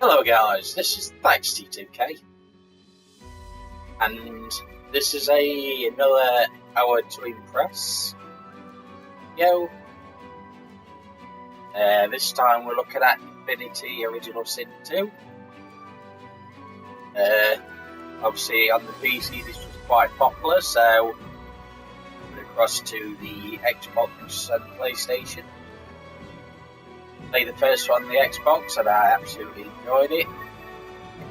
Hello guys, this is ThaxT2K, and this is another Hour to Impress video. This time we're looking at Divinity Original Sin 2. Obviously on the PC this was quite popular, so we're across to the Xbox and PlayStation. Played the first one on the Xbox and I absolutely enjoyed it.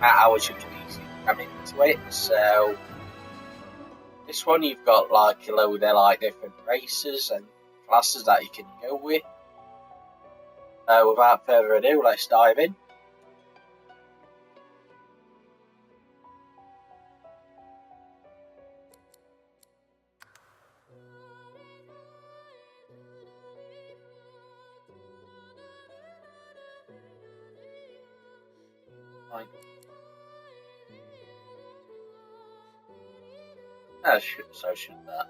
I was just easy coming into it, so this one you've got like a load of like different races and classes that you can go with. Without further ado, let's dive in. Right. So should that.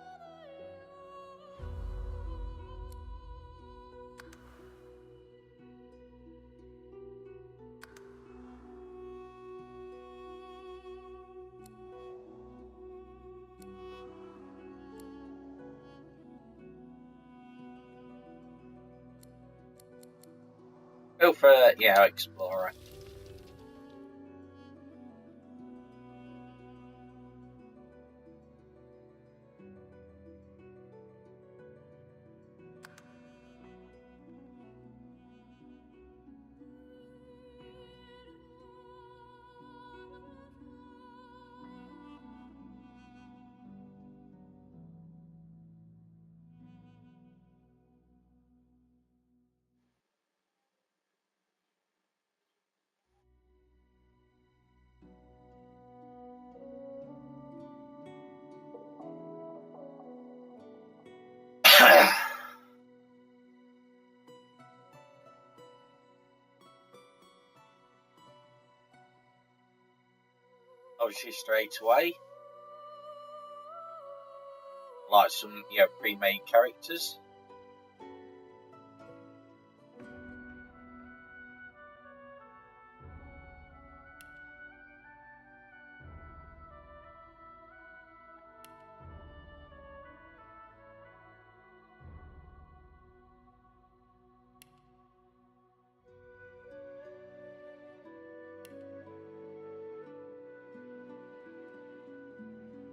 Go for Explorer. Obviously straight away, like some pre-made characters.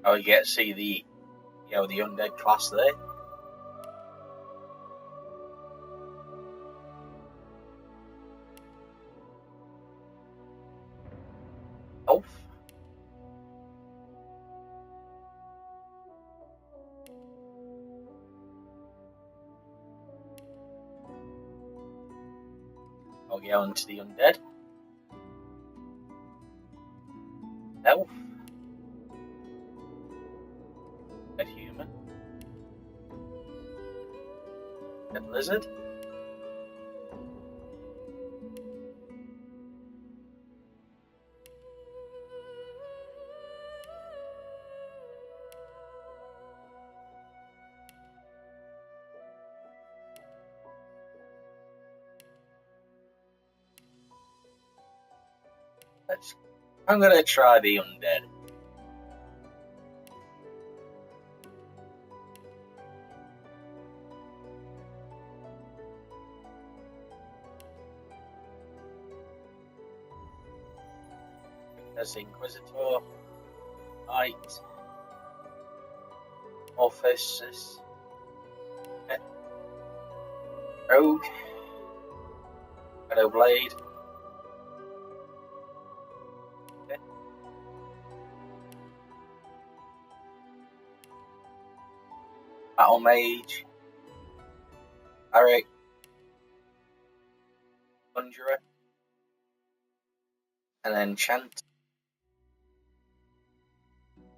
Oh, you get to see the the undead class there. Oh. I'll get on to the undead. Elf. Dead human. Dead lizard. I'm gonna try the undead. There's Inquisitor, Knight, Office, Rogue, Shadow Blade. Battle Mage, Eric, Conjurer, and then Chant,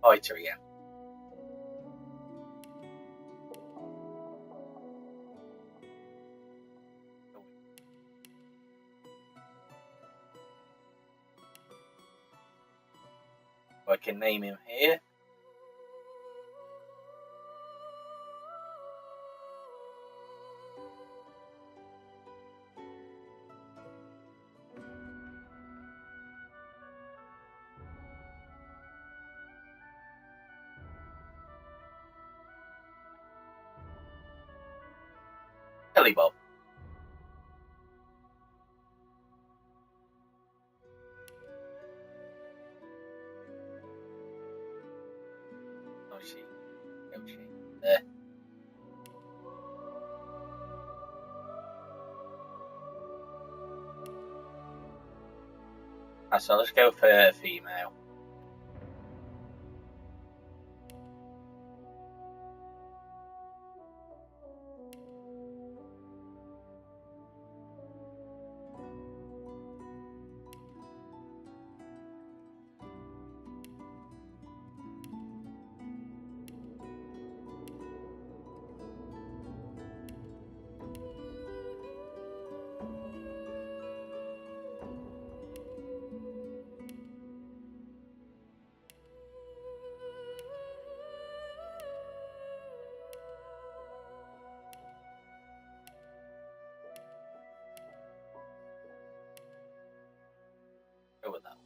Fighter again. I can name him here. Belly Bob. Oh, she. There. Right, so let's go for female. Go with that one.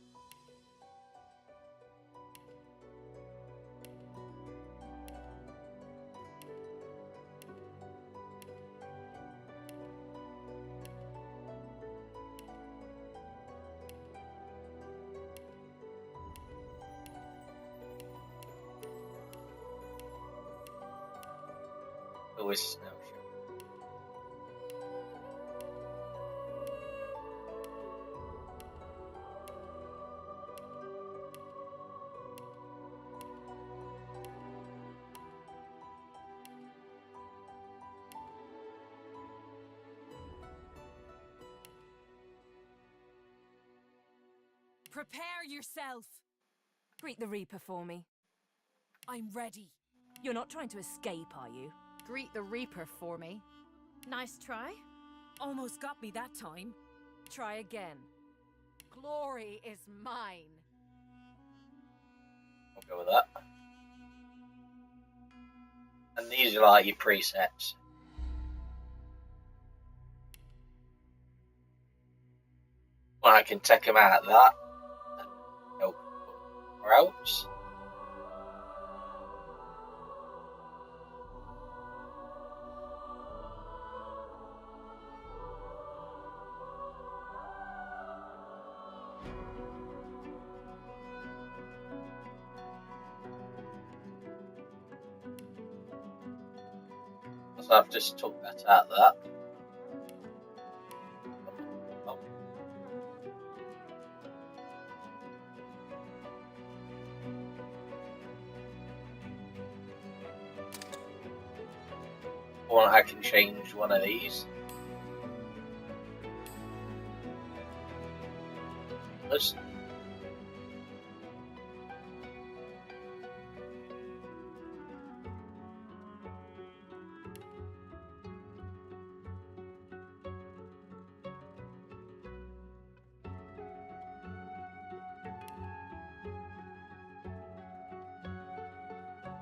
Go with Snowshoe. Prepare yourself! Greet the Reaper for me. I'm ready. You're not trying to escape, are you? Greet the Reaper for me. Nice try. Almost got me that time. Try again. Glory is mine. I'll go with that. And these are like your presets. Well, I can take them out of that. Nope. Or else. So I've just took that out of that. Or I can change one of these. Let's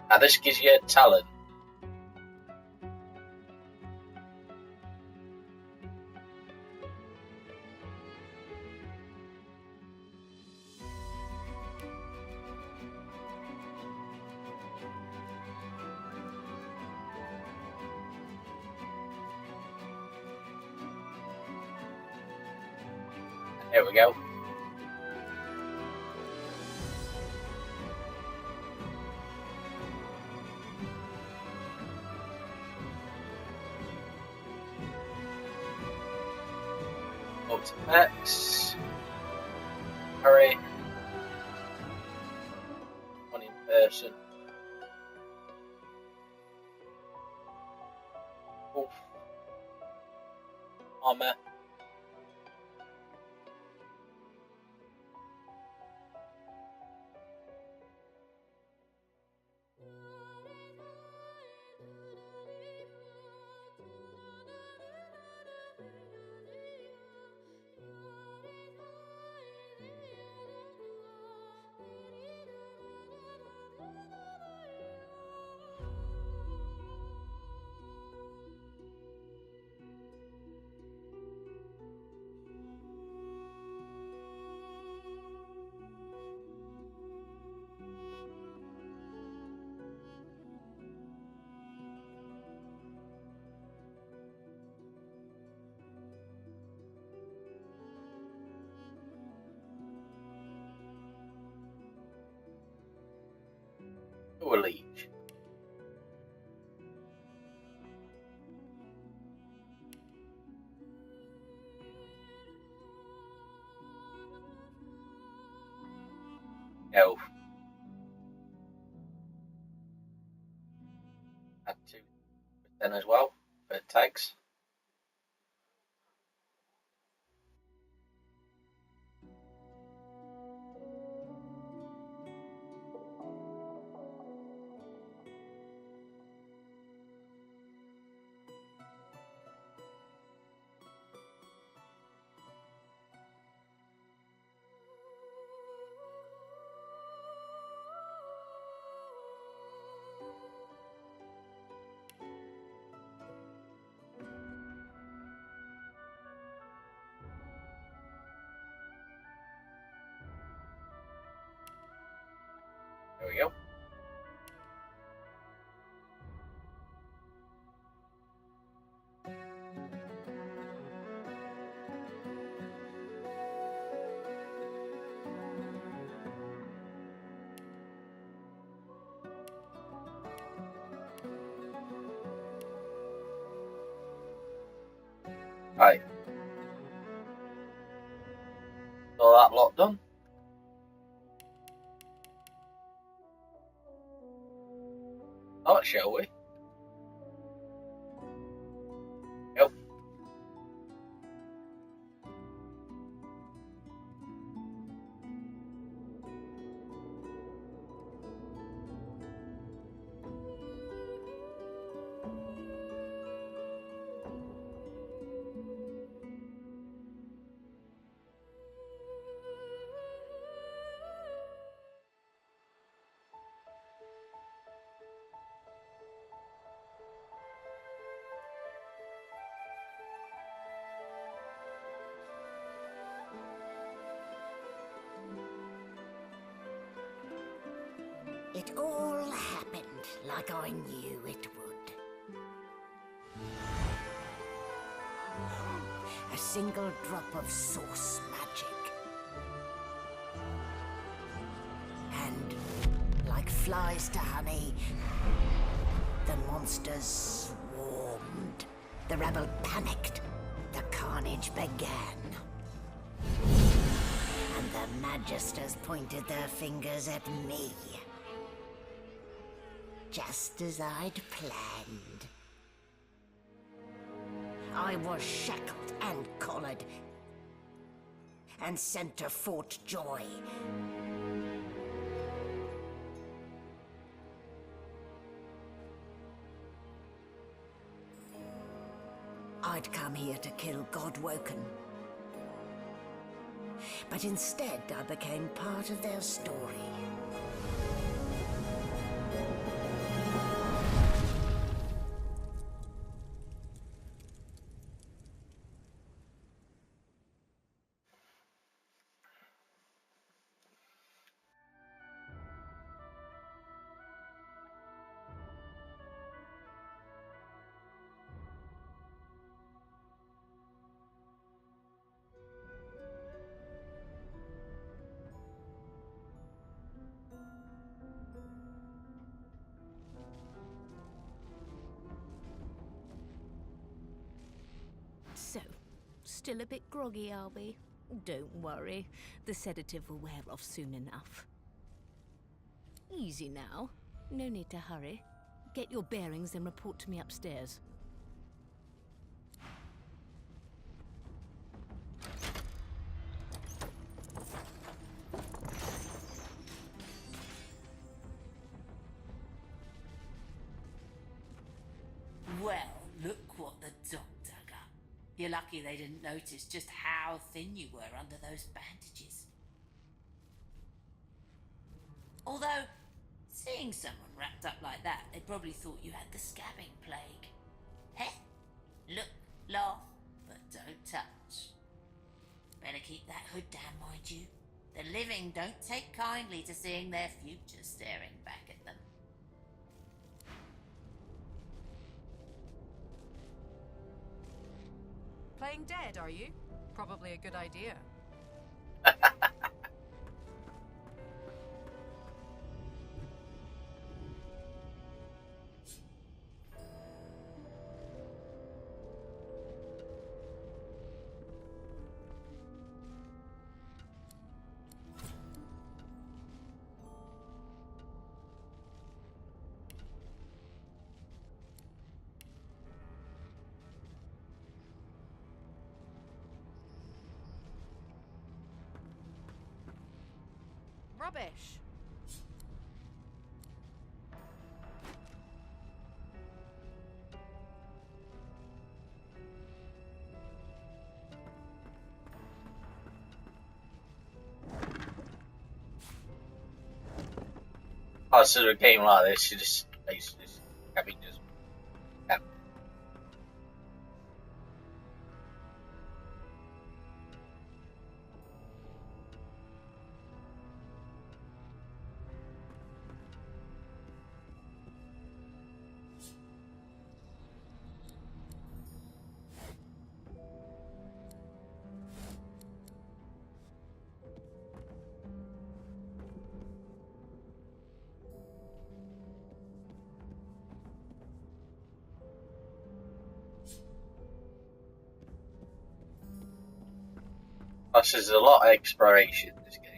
now this gives you a talent. There we go. Up to X. Hurry. One in person. Oof. Armor. Oh, a leech. Elf. Add 2% as well for tags. There we go. Right. So that lot done. Oh, shall we? Yep. It all happened like I knew it would. A single drop of source magic. And, like flies to honey, the monsters swarmed. The rebel panicked. The carnage began. And the magisters pointed their fingers at me. Just as I'd planned. I was shackled and collared and sent to Fort Joy. I'd come here to kill Godwoken. But instead I became part of their story. So, still a bit groggy, are we? Don't worry, the sedative will wear off soon enough. Easy now. No need to hurry. Get your bearings and report to me upstairs. Well, look what the dog dug up. You're lucky they didn't notice just how thin you were under those bandages. Although, seeing someone wrapped up like that, they probably thought you had the scabbing plague. Heh? Look, laugh, but don't touch. Better keep that hood down, mind you. The living don't take kindly to seeing their future staring back at them. Playing dead, are you? Probably a good idea. rubbish. Oh, so a game like this, you just basically just, I mean, just plus there's a lot of exploration in this game.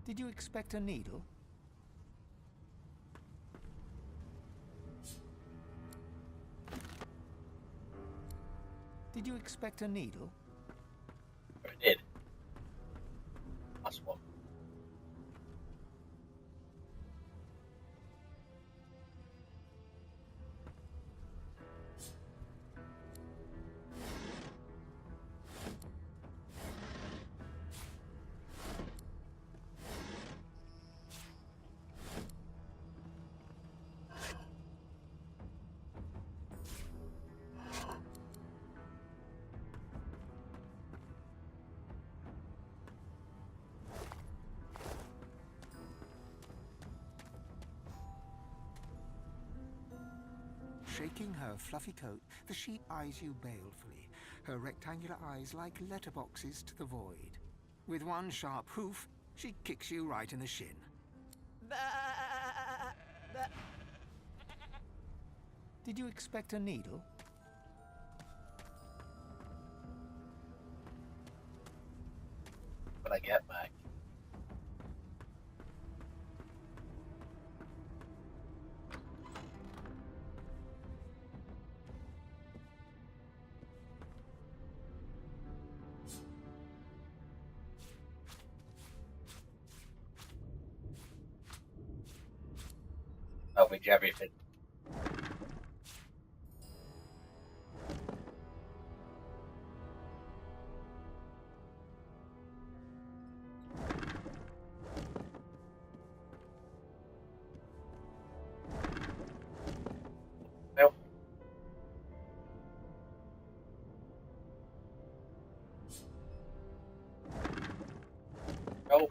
Did you expect a needle? Did you expect a needle? I did. That's one. Shaking her fluffy coat, the sheep eyes you balefully, her rectangular eyes like letterboxes to the void. With one sharp hoof, she kicks you right in the shin. Did you expect a needle? When I get back. Salvage everything. Well. Golf.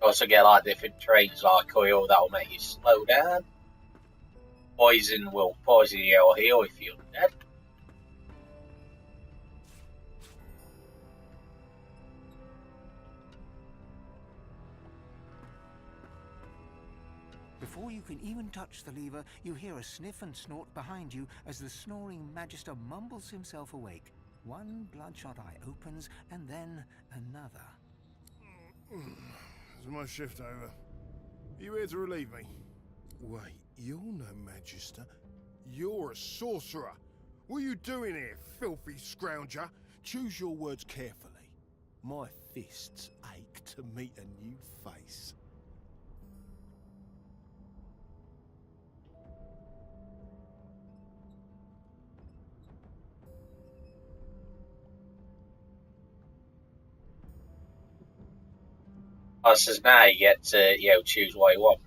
Also get like different traits like oil that'll make you slow down. poison will poison your heal if you're dead. Before you can even touch the lever, you hear a sniff and snort behind you as the snoring Magister mumbles himself awake. One bloodshot eye opens, and then another. Is my shift over? You here to relieve me? Wait, you're no Magister. You're a sorcerer. What are you doing here, filthy scrounger? Choose your words carefully. My fists ache to meet a new face. I says now you get to choose what you want.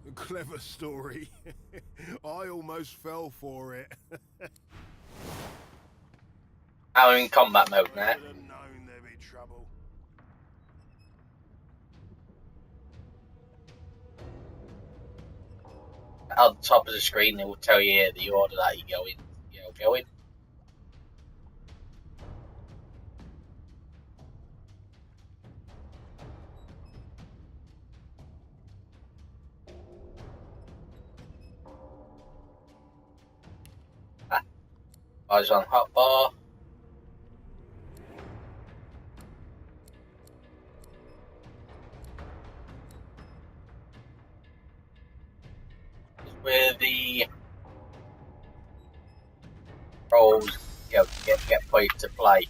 A clever story. I almost fell for it. I'm in combat mode now. I should have known there'd be trouble. At the top of the screen, it will tell you here the order that you go in. Go in. Eyes on hotbar. Where the roles get put into play.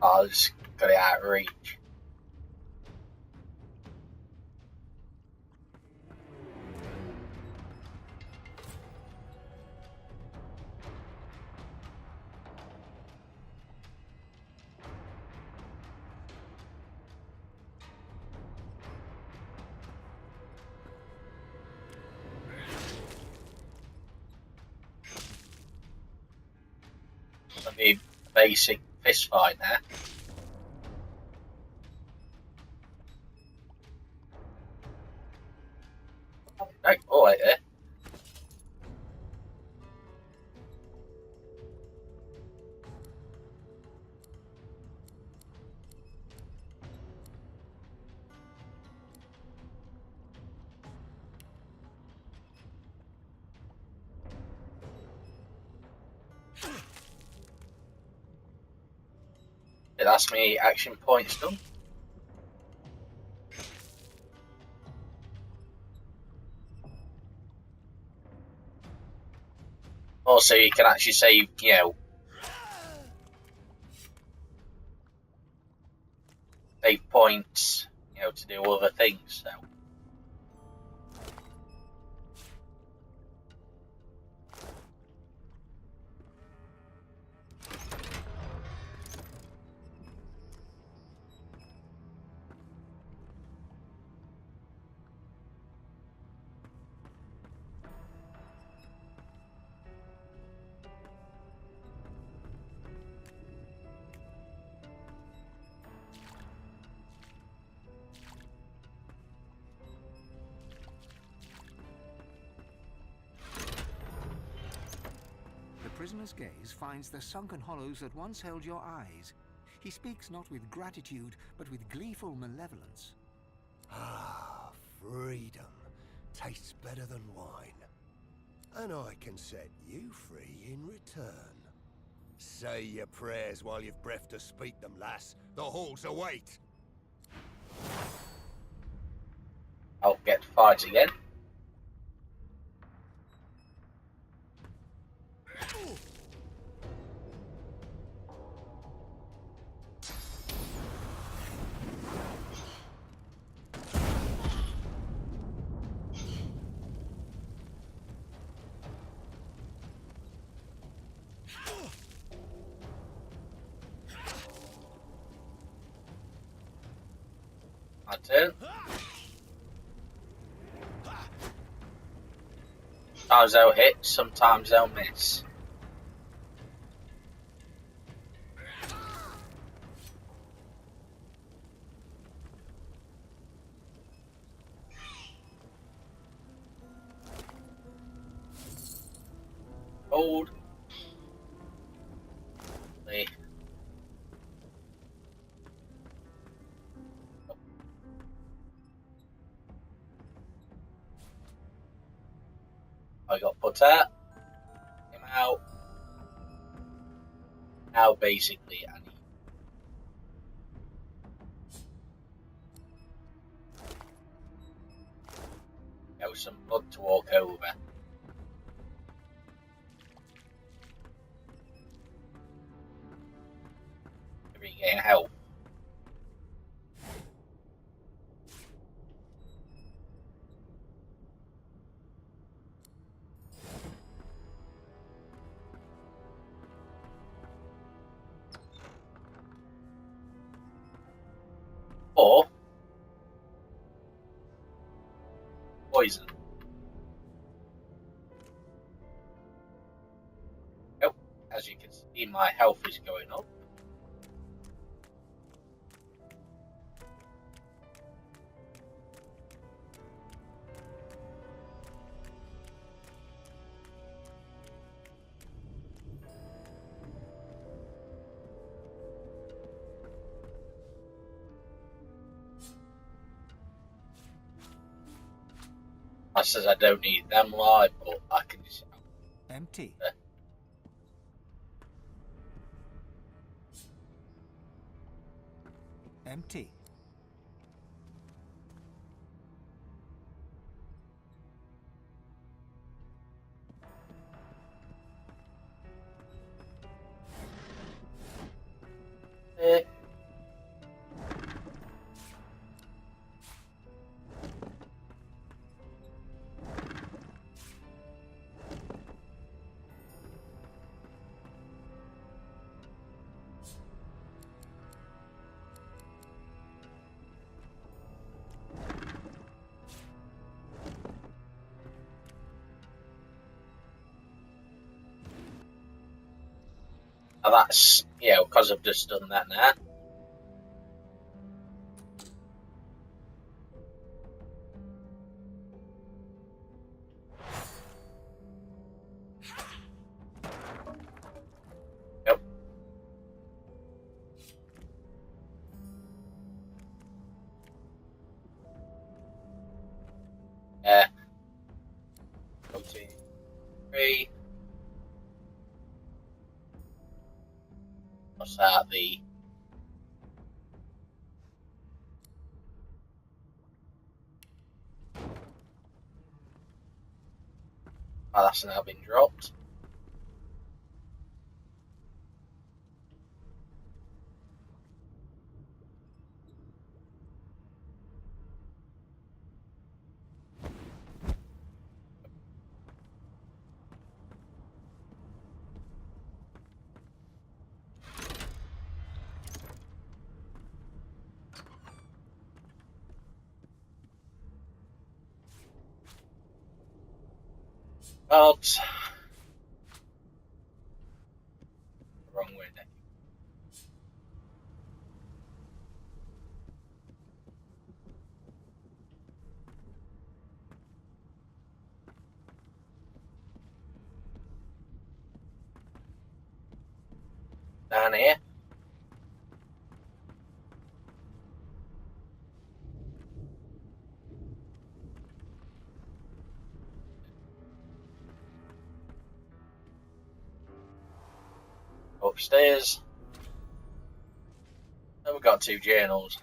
I'll just got it out of reach. I mean, basic fist fight now. Right, all right there. That's me action points done. Also, you can actually save, save points, to do other things. So. The prisoner's gaze finds the sunken hollows that once held your eyes. He speaks not with gratitude, but with gleeful malevolence. Ah, freedom tastes better than wine. And I can set you free in return. Say your prayers while you've breath to speak them, lass. The hall's await. I'll get to fight again. My turn. Sometimes they'll hit, sometimes they'll miss. Hold. I got put out. Him out. Now basically I need some blood to walk over. To regain health. Or poison. Oh, as you can see, my health is going up. I says I don't need them live, but I can just Empty. Empty. And that's, because I've just done that now. Yep. Yeah. 3. What's that? Oh, that's now been dropped. But wrong way there. Down here. Upstairs. And we've got 2 journals.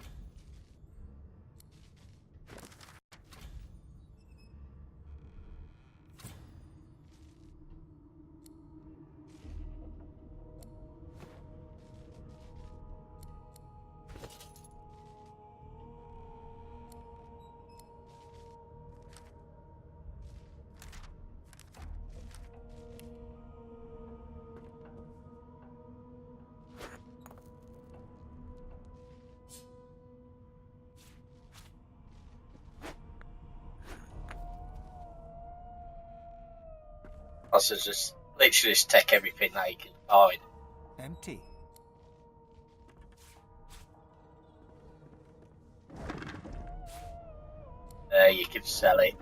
Also, just literally just take everything that you can find. Empty. There, you can sell it.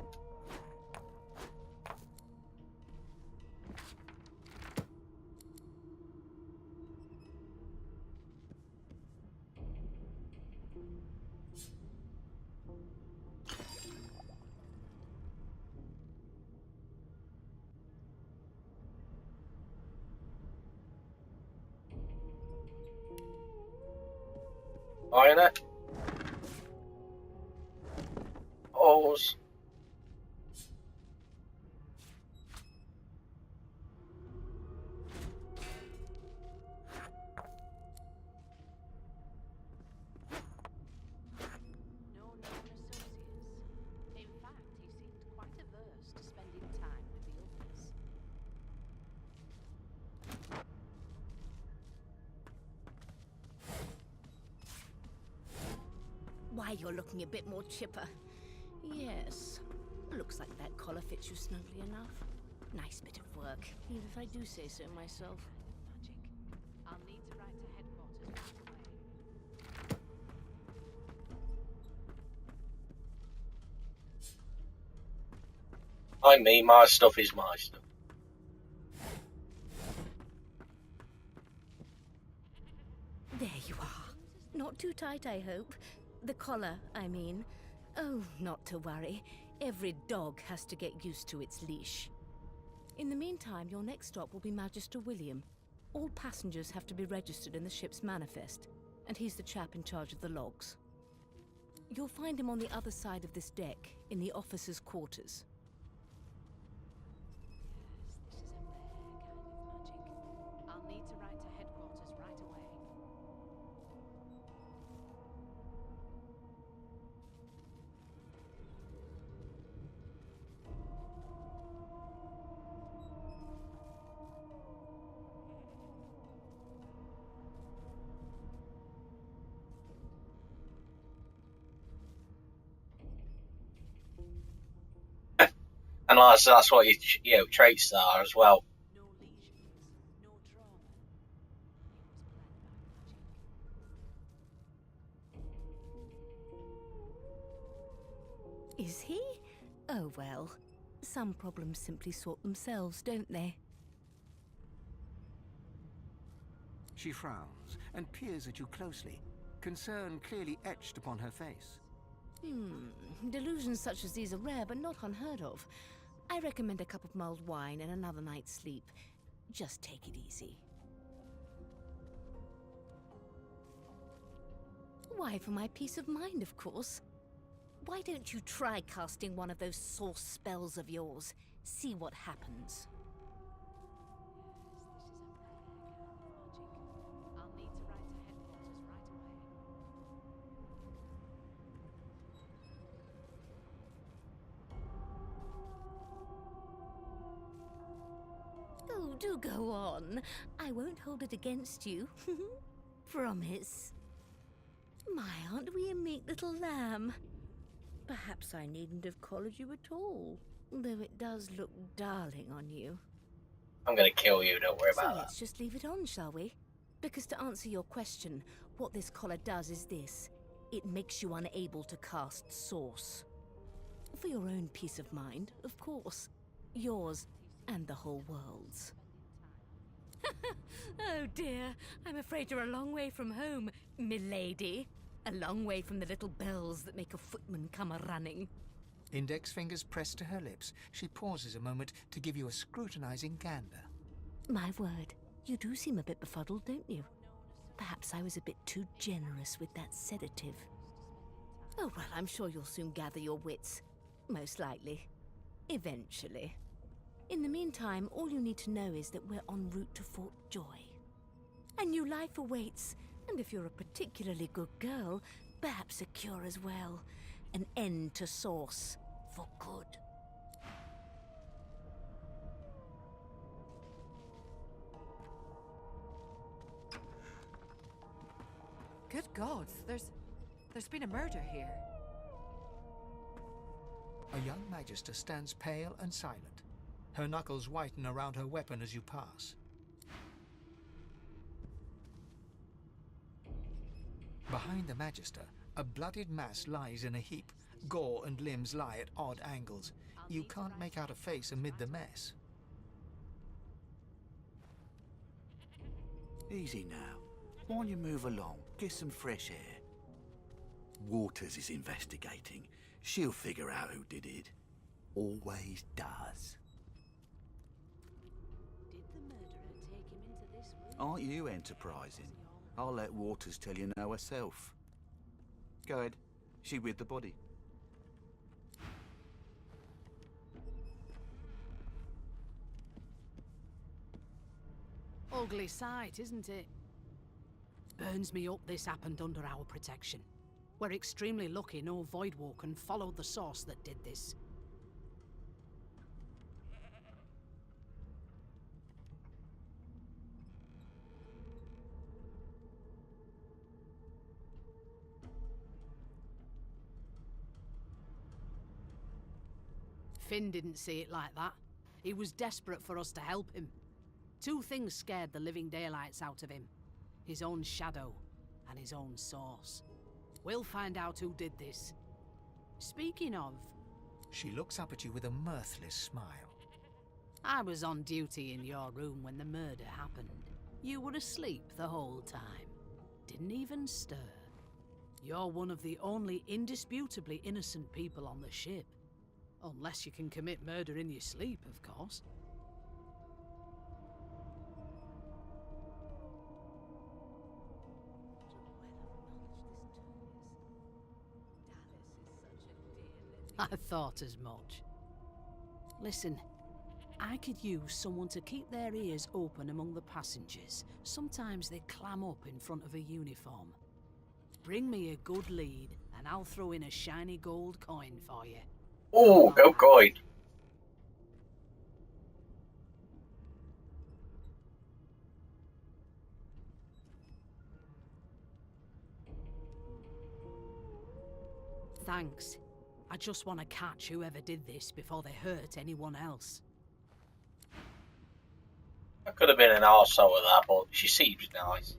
Buying it. Pause. No known associates. In fact, he seemed quite averse to spending time with the others. Why, you're looking a bit more chipper. Yes. Looks like that collar fits you snugly enough. Nice bit of work, even if I do say so myself. Magic. I'll need to write to headquarters right away. I mean, my stuff is my stuff. There you are. Not too tight, I hope. The collar, I mean. Oh, not to worry. Every dog has to get used to its leash. In the meantime, your next stop will be Magister William. All passengers have to be registered in the ship's manifest, and he's the chap in charge of the logs. You'll find him on the other side of this deck, in the officers' quarters. Yes, this is a rare kind of magic. I'll need to write to headquarters right away. And like I said, that's what your traits are as well. No lesions, no trauma. He was bled by magic. Is he? Oh well. Some problems simply sort themselves, don't they? She frowns and peers at you closely, concern clearly etched upon her face. Delusions such as these are rare, but not unheard of. I recommend a cup of mulled wine and another night's sleep. Just take it easy. Why, for my peace of mind, of course. Why don't you try casting one of those source spells of yours? See what happens. Oh, do go on. I won't hold it against you. Promise. My, aren't we a meek little lamb? Perhaps I needn't have collared you at all, though it does look darling on you. I'm gonna kill you, don't worry So about let's just leave it on, shall we? Because to answer your question, what this collar does is this. It makes you unable to cast Source. For your own peace of mind, of course. Yours and the whole world's. Oh dear, I'm afraid you're a long way from home, milady. A long way from the little bells that make a footman come a-running. Index fingers pressed to her lips, she pauses a moment to give you a scrutinizing gander. My word, you do seem a bit befuddled, don't you? Perhaps I was a bit too generous with that sedative. Oh well, I'm sure you'll soon gather your wits. Most likely. Eventually. In the meantime, all you need to know is that we're en route to Fort Joy. A new life awaits, and if you're a particularly good girl, perhaps a cure as well. An end to Source. For good. Good gods, there's been a murder here. A young magister stands pale and silent. Her knuckles whiten around her weapon as you pass. Behind the Magister, a bloodied mass lies in a heap. Gore and limbs lie at odd angles. You can't make out a face amid the mess. Easy now. Why don't you move along? Get some fresh air. Waters is investigating. She'll figure out who did it. Always does. Did the murderer take him into this room? Aren't you enterprising? I'll let Waters tell you now herself. Go ahead. She with the body. Ugly sight, isn't it? Burns me up this happened under our protection. We're extremely lucky no Voidwalker followed the source that did this. Finn didn't see it like that. He was desperate for us to help him. Two things scared the living daylights out of him. His own shadow and his own source. We'll find out who did this. Speaking of... She looks up at you with a mirthless smile. I was on duty in your room when the murder happened. You were asleep the whole time. Didn't even stir. You're one of the only indisputably innocent people on the ship. Unless you can commit murder in your sleep, of course. I thought as much. Listen, I could use someone to keep their ears open among the passengers. Sometimes they clam up in front of a uniform. Bring me a good lead, and I'll throw in a shiny gold coin for you. Oh, go coin. Thanks. I just want to catch whoever did this before they hurt anyone else. I could have been an arsehole with that, but she seems nice.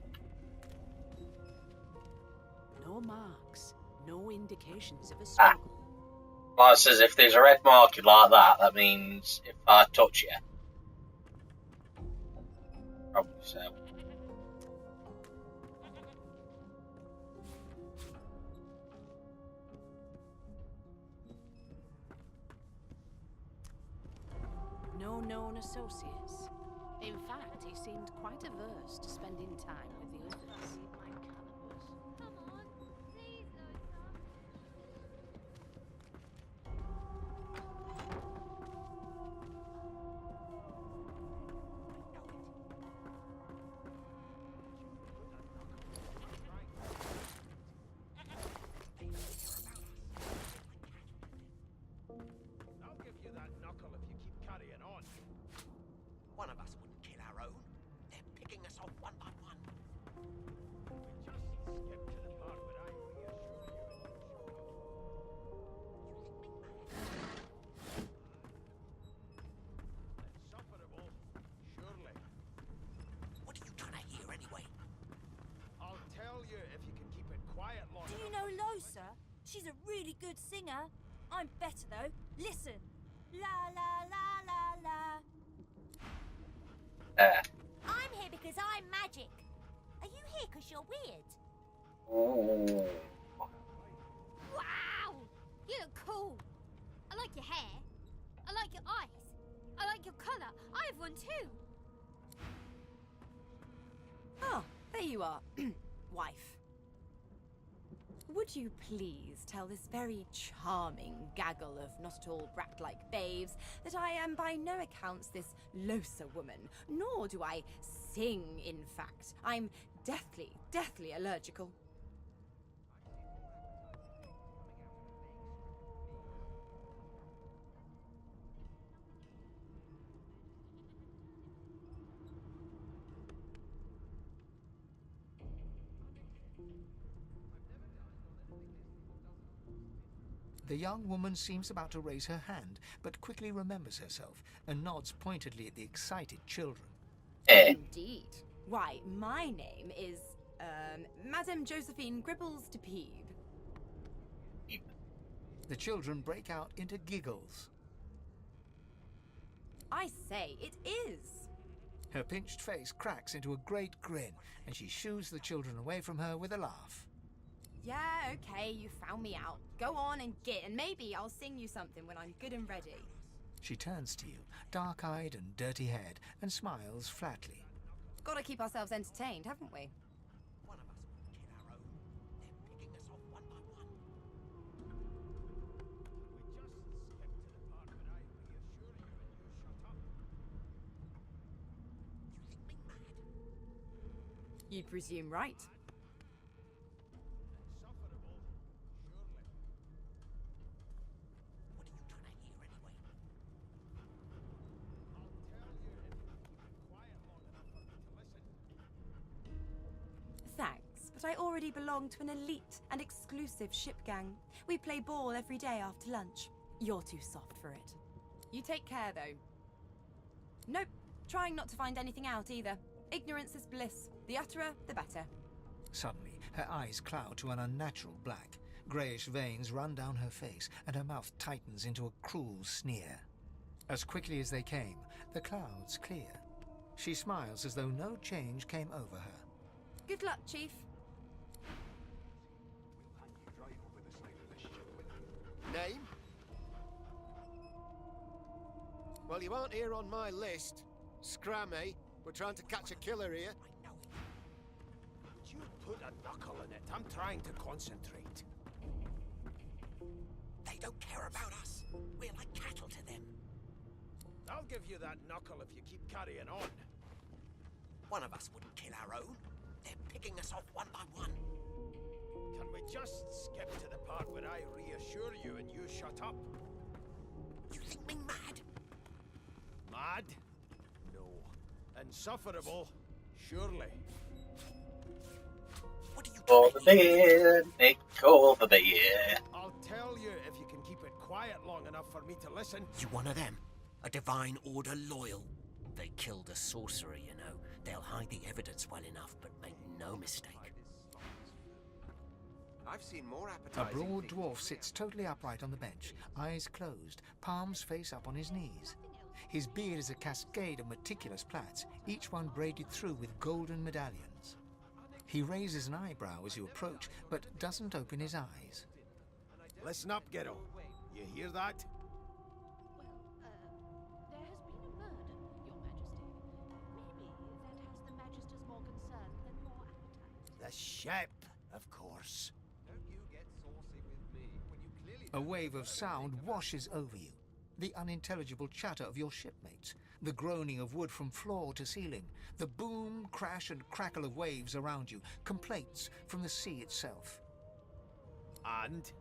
No marks, no indications of a Ah. struggle. Like I says, if there's a red marking like that, that means if I touch you. Probably so. No known associates. In fact, he seemed quite averse to spending time with the others. Come on, please, Lothar. I'll give you that knuckle if you keep carrying on. One of us wouldn't kill our own. They're picking us off one by one. We just skipped to the part where I reassure you. Insufferable, surely. What are you trying to hear anyway? I'll tell you if you can keep it quiet long Do you enough. know Losa? She's a really good singer. I'm better though. Listen. La la la la la. I'm here because I'm magic. Are you here because you're weird? Ooh. Wow! You look cool. I like your hair. I like your eyes. I like your colour. I have one too. Oh, there you are, wife. Would you please tell this very charming gaggle of not-at-all brat-like babes that I am by no accounts this Losa woman, nor do I sing, in fact. I'm deathly allergical. The young woman seems about to raise her hand, but quickly remembers herself and nods pointedly at the excited children. Indeed. Why, my name is, Madame Josephine Gribbles de Peebe. The children break out into giggles. I say, it is. Her pinched face cracks into a great grin, and she shoos the children away from her with a laugh. Yeah, okay, you found me out. Go on and git, and maybe I'll sing you something when I'm good and ready. She turns to you, dark-eyed and dirty-haired, and smiles flatly. Gotta keep ourselves entertained, haven't we? You'd presume right. Thanks, but I already belong to an elite and exclusive ship gang. We play ball every day after lunch. You're too soft for it. You take care, though. Nope, trying not to find anything out either. Ignorance is bliss. The utterer, the better. Suddenly, her eyes cloud to an unnatural black. Greyish veins run down her face, and her mouth tightens into a cruel sneer. As quickly as they came, the clouds clear. She smiles as though no change came over her. Good luck, Chief. Name? Well, you aren't here on my list. Scrammy. We're trying to catch a killer here. Would you put a knuckle in it? I'm trying to concentrate. They don't care about us. We're like cattle to them. I'll give you that knuckle if you keep carrying on. One of us wouldn't kill our own. They're picking us off one by one. Can we just skip to the part where I reassure you and you shut up? You think me mad? Mad? No. Insufferable? Surely. What are you For the beer, Nick, over the beer. I'll tell you if you can keep it quiet long enough for me to listen. You one of them? A divine order loyal? They killed a sorcerer, you know. They'll hide the evidence well enough, but make no mistake. I've seen more A appetizing broad things. dwarf sits totally upright on the bench, eyes closed, palms face up on his knees. His beard is a cascade of meticulous plaits, each one braided through with golden medallions. He raises an eyebrow as you approach, but doesn't open his eyes. Listen up, Ghetto. You hear that? There has been a murder, Your Majesty. Maybe that has the Magisters more concerned than more appetite. The ship, of course. Don't you get saucy with me when you clearly... A wave of sound washes over you. The unintelligible chatter of your shipmates, the groaning of wood from floor to ceiling, the boom, crash and crackle of waves around you, complaints from the sea itself. And?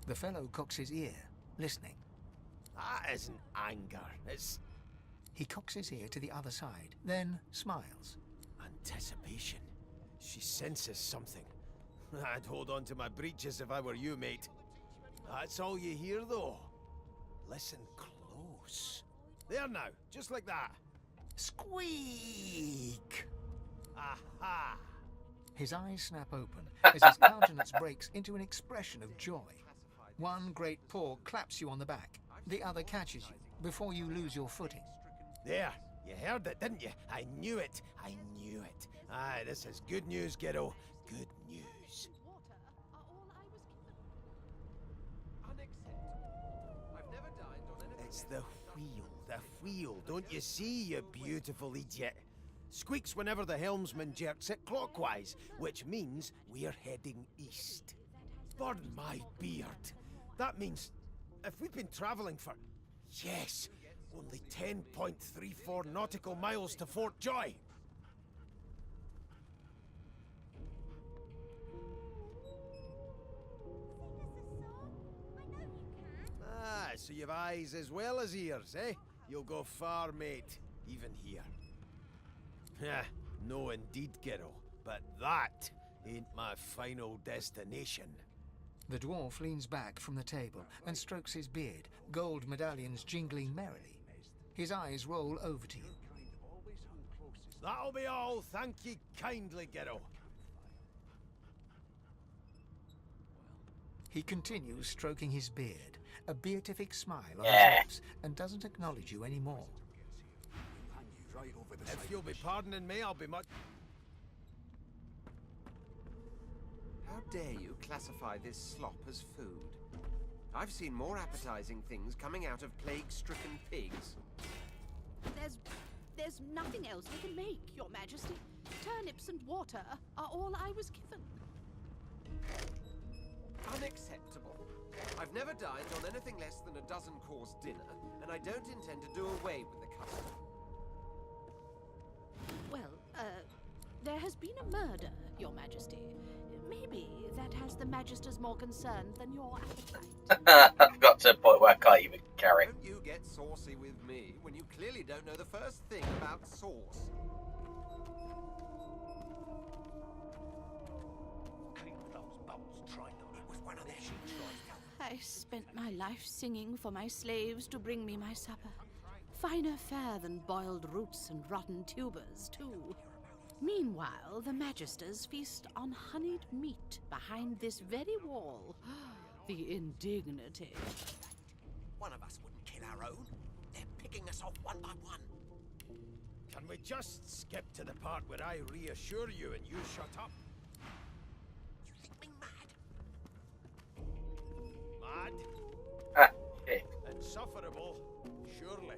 The fellow cocks his ear, listening. That isn't anger. It's He cocks his ear to the other side, then smiles. anticipation. She senses something. I'd hold on to my breeches if I were you, mate. That's all you hear, though. Listen close. There now, just like that. Squeak! Aha! His eyes snap open as his countenance breaks into an expression of joy. One great paw claps you on the back. The other catches you before you lose your footing. There, you heard it, didn't you? I knew it. I knew it. Aye, this is good news, kiddo. Good news. Water are all I was given. Unacceptable. I've never dined on anything... It's the wheel. Don't you see, you beautiful idiot? Squeaks whenever the helmsman jerks it clockwise, which means we're heading east. Burn my beard. That means if we've been travelling for, yes, only 10.34 nautical miles to Fort Joy. Ah, so you've eyes as well as ears, eh? You'll go far, mate, even here. Heh, no indeed, Gero, but that ain't my final destination. The dwarf leans back from the table and strokes his beard, gold medallions jingling merrily. His eyes roll over to you. That'll be all, thank ye kindly, Gero. He continues stroking his beard, a beatific smile on Yeah. his lips, and doesn't acknowledge you anymore. If you'll be pardoning me, I'll be much... How dare you classify this slop as food? I've seen more appetizing things coming out of plague-stricken pigs. There's nothing else I can make, Your Majesty. Turnips and water are all I was given. Unacceptable. I've never dined on anything less than a dozen-course dinner, and I don't intend to do away with the custom. Well, there has been a murder, Your Majesty. Maybe that has the Magisters more concerned than your appetite. I've got to a point where I can't even carry. Don't you get saucy with me when you clearly don't know the first thing about sauce. I spent my life singing for my slaves to bring me my supper. Finer fare than boiled roots and rotten tubers, too. Meanwhile, the Magisters feast on honeyed meat behind this very wall. The indignity. One of us wouldn't kill our own. They're picking us off one by one. Can we just skip to the part where I reassure you and you shut up? You think me mad? Mad? Ah, shit. Insufferable, surely.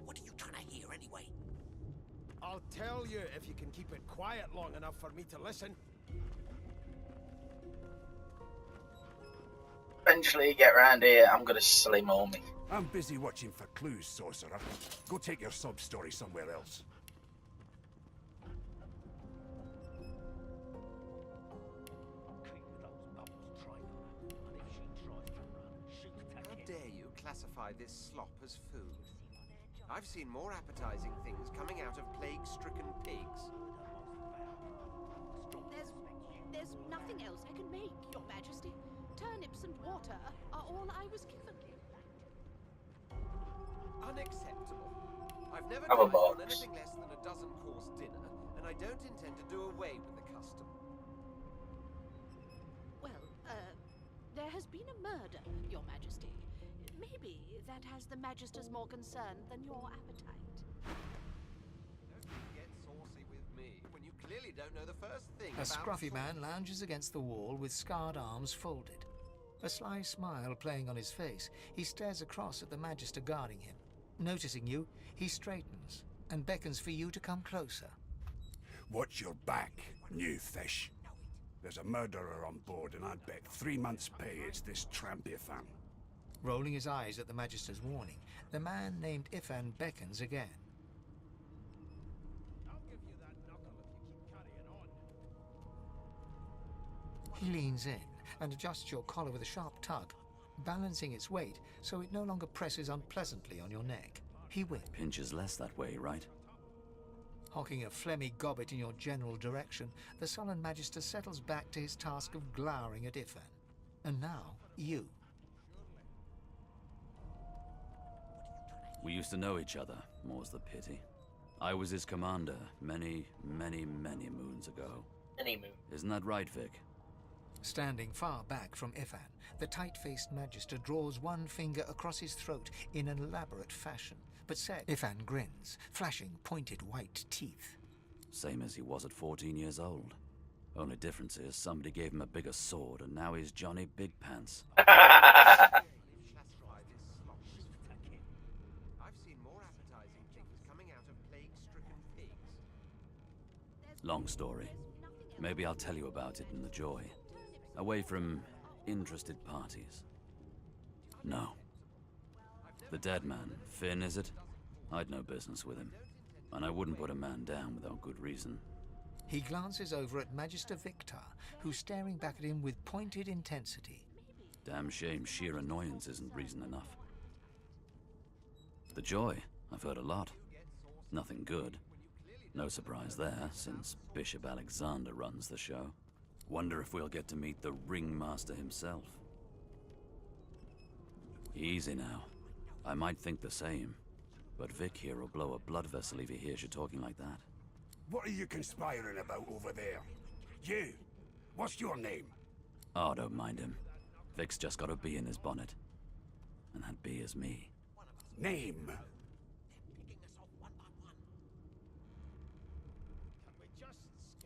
What are you trying to hear anyway? I'll tell you if you can keep it quiet long enough for me to listen. Eventually, you get round here, I'm gonna slim on me. I'm busy watching for clues, sorcerer. Go take your sub-story somewhere else. How dare you classify this slop as food? I've seen more appetizing things coming out of plague-stricken pigs. There's nothing else I can make, Your Majesty. Turnips and water are all I was given. Unacceptable. I've never Have a dined on box. anything less than a dozen-course dinner, and I don't intend to do away with the custom. Well, there has been a murder, Your Majesty. Maybe that has the Magisters more concerned than your appetite. Don't you get saucy with me when you clearly don't know the first thing A about scruffy sauce. man lounges against the wall with scarred arms folded. A sly smile playing on his face, he stares across at the Magister guarding him. Noticing you, he straightens and beckons for you to come closer. Watch your back, new fish. There's a murderer on board, and I'd bet 3 months' pay it's this tramp Ifan. Rolling his eyes at the Magister's warning, the man named Ifan beckons again. I'll give you that knuckle if you keep carrying on. He leans in and adjusts your collar with a sharp tug, balancing its weight so it no longer presses unpleasantly on your neck. He winks, Pinches less that way, right? hocking a phlegmy gobbet in your general direction. The sullen Magister settles back to his task of glowering at Ifan. And now, you. We used to know each other, more's the pity. I was his commander many, many, many moons ago. Any moon. Isn't that right, Vic? Standing far back from Ifan, the tight-faced Magister draws one finger across his throat in an elaborate fashion. But Ifan grins, flashing pointed white teeth. Same as he was at 14 years old. Only difference is somebody gave him a bigger sword and now he's Johnny Big Pants. I've seen more appetizing things coming out of plague-stricken pigs. Long story. Maybe I'll tell you about it in the Joy. Away from interested parties. No. The dead man, Finn, is it? I'd no business with him. And I wouldn't put a man down without good reason. He glances over at Magister Victor, who's staring back at him with pointed intensity. Damn shame sheer annoyance isn't reason enough. The Joy, I've heard a lot. Nothing good. No surprise there, since Bishop Alexander runs the show. Wonder if we'll get to meet the ringmaster himself. Easy now. I might think the same, but Vic here will blow a blood vessel if he hears you talking like that. What are you conspiring about over there? You! What's your name? Oh, don't mind him. Vic's just got a bee in his bonnet. And that bee is me. Name?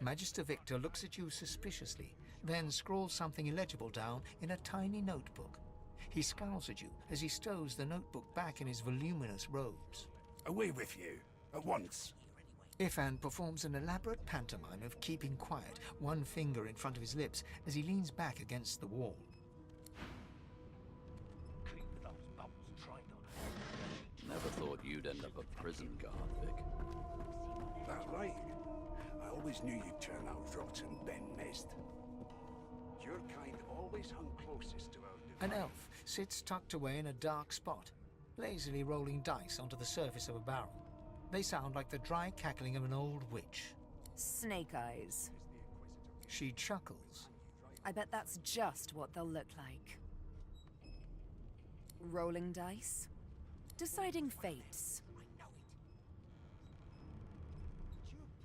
Magister Victor looks at you suspiciously, then scrawls something illegible down in a tiny notebook. He scowls at you as he stows the notebook back in his voluminous robes. Away with you, at once. Ifan performs an elaborate pantomime of keeping quiet, one finger in front of his lips as he leans back against the wall. Never thought you'd end up a prison guard, Vic. That right? I always knew you'd turn out rotten, Ben Mist. Your kind always hung closest to our An elf sits tucked away in a dark spot, lazily rolling dice onto the surface of a barrel. They sound like the dry cackling of an old witch. Snake eyes. She chuckles. I bet that's just what they'll look like. Rolling dice? Deciding fates.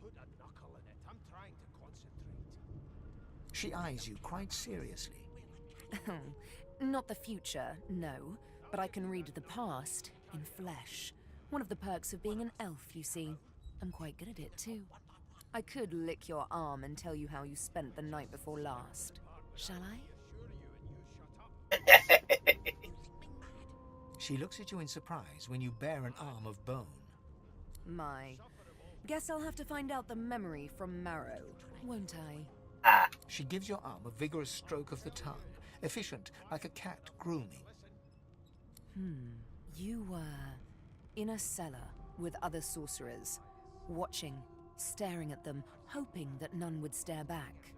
Put a knuckle in it. I'm trying to concentrate. She eyes you quite seriously. Not the future, no, but I can read the past in flesh. One of the perks of being an elf, you see. I'm quite good at it, too. I could lick your arm and tell you how you spent the night before last. Shall I? She looks at you in surprise when you bare an arm of bone. My. Guess I'll have to find out the memory from Marrow, won't I? She gives your arm a vigorous stroke of the tongue, efficient like a cat grooming. You were in a cellar with other sorcerers, watching, staring at them, hoping that none would stare back.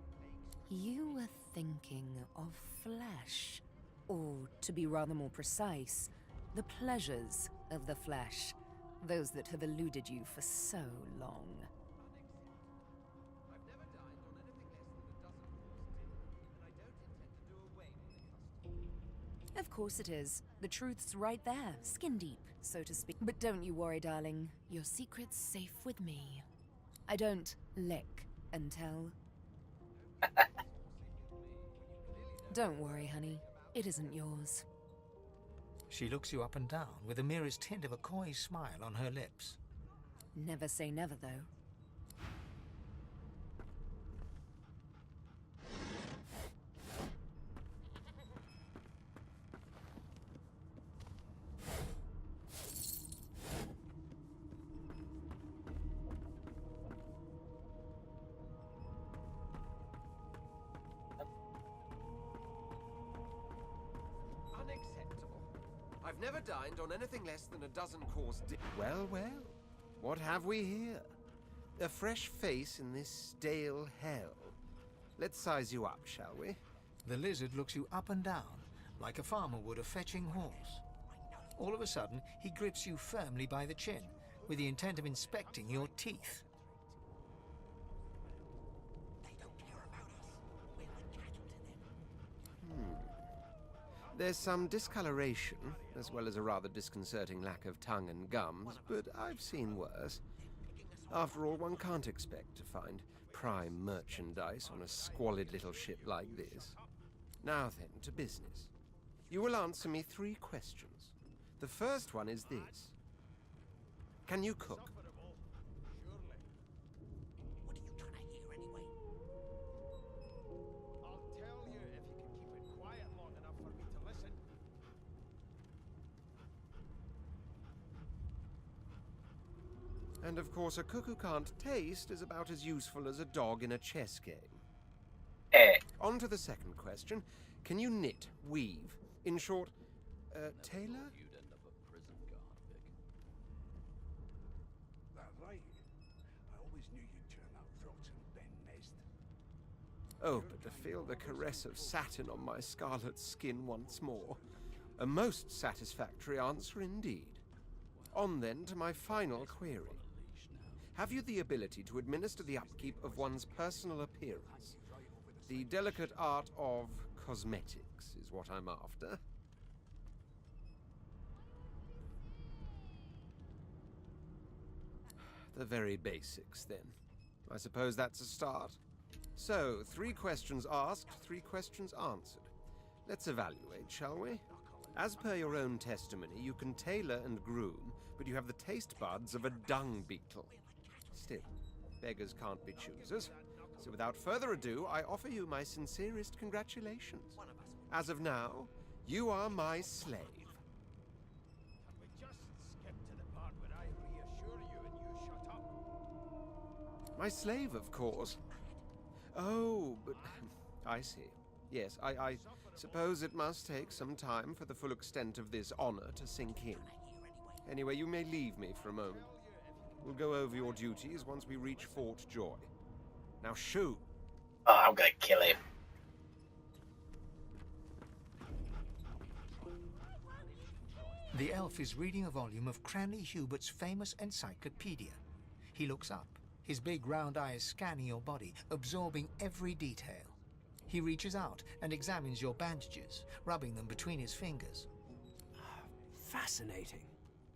You were thinking of flesh, or to be rather more precise, the pleasures of the flesh, those that have eluded you for so long. Of course it is. The truth's right there, skin deep, so to speak. But don't you worry, darling. Your secret's safe with me. I don't lick and tell. Don't worry, honey. It isn't yours. She looks you up and down with the merest hint of a coy smile on her lips. Never say never, though. I've never dined on anything less than a dozen-course dish. Well, well. What have we here? A fresh face in this stale hell. Let's size you up, shall we? The lizard looks you up and down, like a farmer would a fetching horse. All of a sudden, he grips you firmly by the chin, with the intent of inspecting your teeth. There's some discoloration, as well as a rather disconcerting lack of tongue and gums, but I've seen worse. After all, one can't expect to find prime merchandise on a squalid little ship like this. Now then, to business. You will answer me 3 questions. The first one is this. Can you cook? And of course, a cook who can't taste is about as useful as a dog in a chess game. On to the second question. Can you knit, weave? In short, tailor? You'd end up a prison guard, Vic. That right? I always knew you'd turn out rotten, Ben Mist. Oh, but to feel the caress of satin on my scarlet skin once more. A most satisfactory answer indeed. On then to my final query. Have you the ability to administer the upkeep of one's personal appearance? The delicate art of cosmetics is what I'm after. The very basics, then. I suppose that's a start. So, 3 questions asked, 3 questions answered. Let's evaluate, shall we? As per your own testimony, you can tailor and groom, but you have the taste buds of a dung beetle. Still, beggars can't be choosers. So without further ado, I offer you my sincerest congratulations. As of now, you are my slave. We just skip to the part where I reassure you and you shut up. My slave, of course. Oh, but I see. Yes, I suppose it must take some time for the full extent of this honor to sink in. Anyway, you may leave me for a moment. We'll go over your duties once we reach Fort Joy. Now shoot! Oh, I'm gonna kill him. The elf is reading a volume of Cranley Hubert's famous encyclopedia. He looks up, his big round eyes scanning your body, absorbing every detail. He reaches out and examines your bandages, rubbing them between his fingers. Fascinating.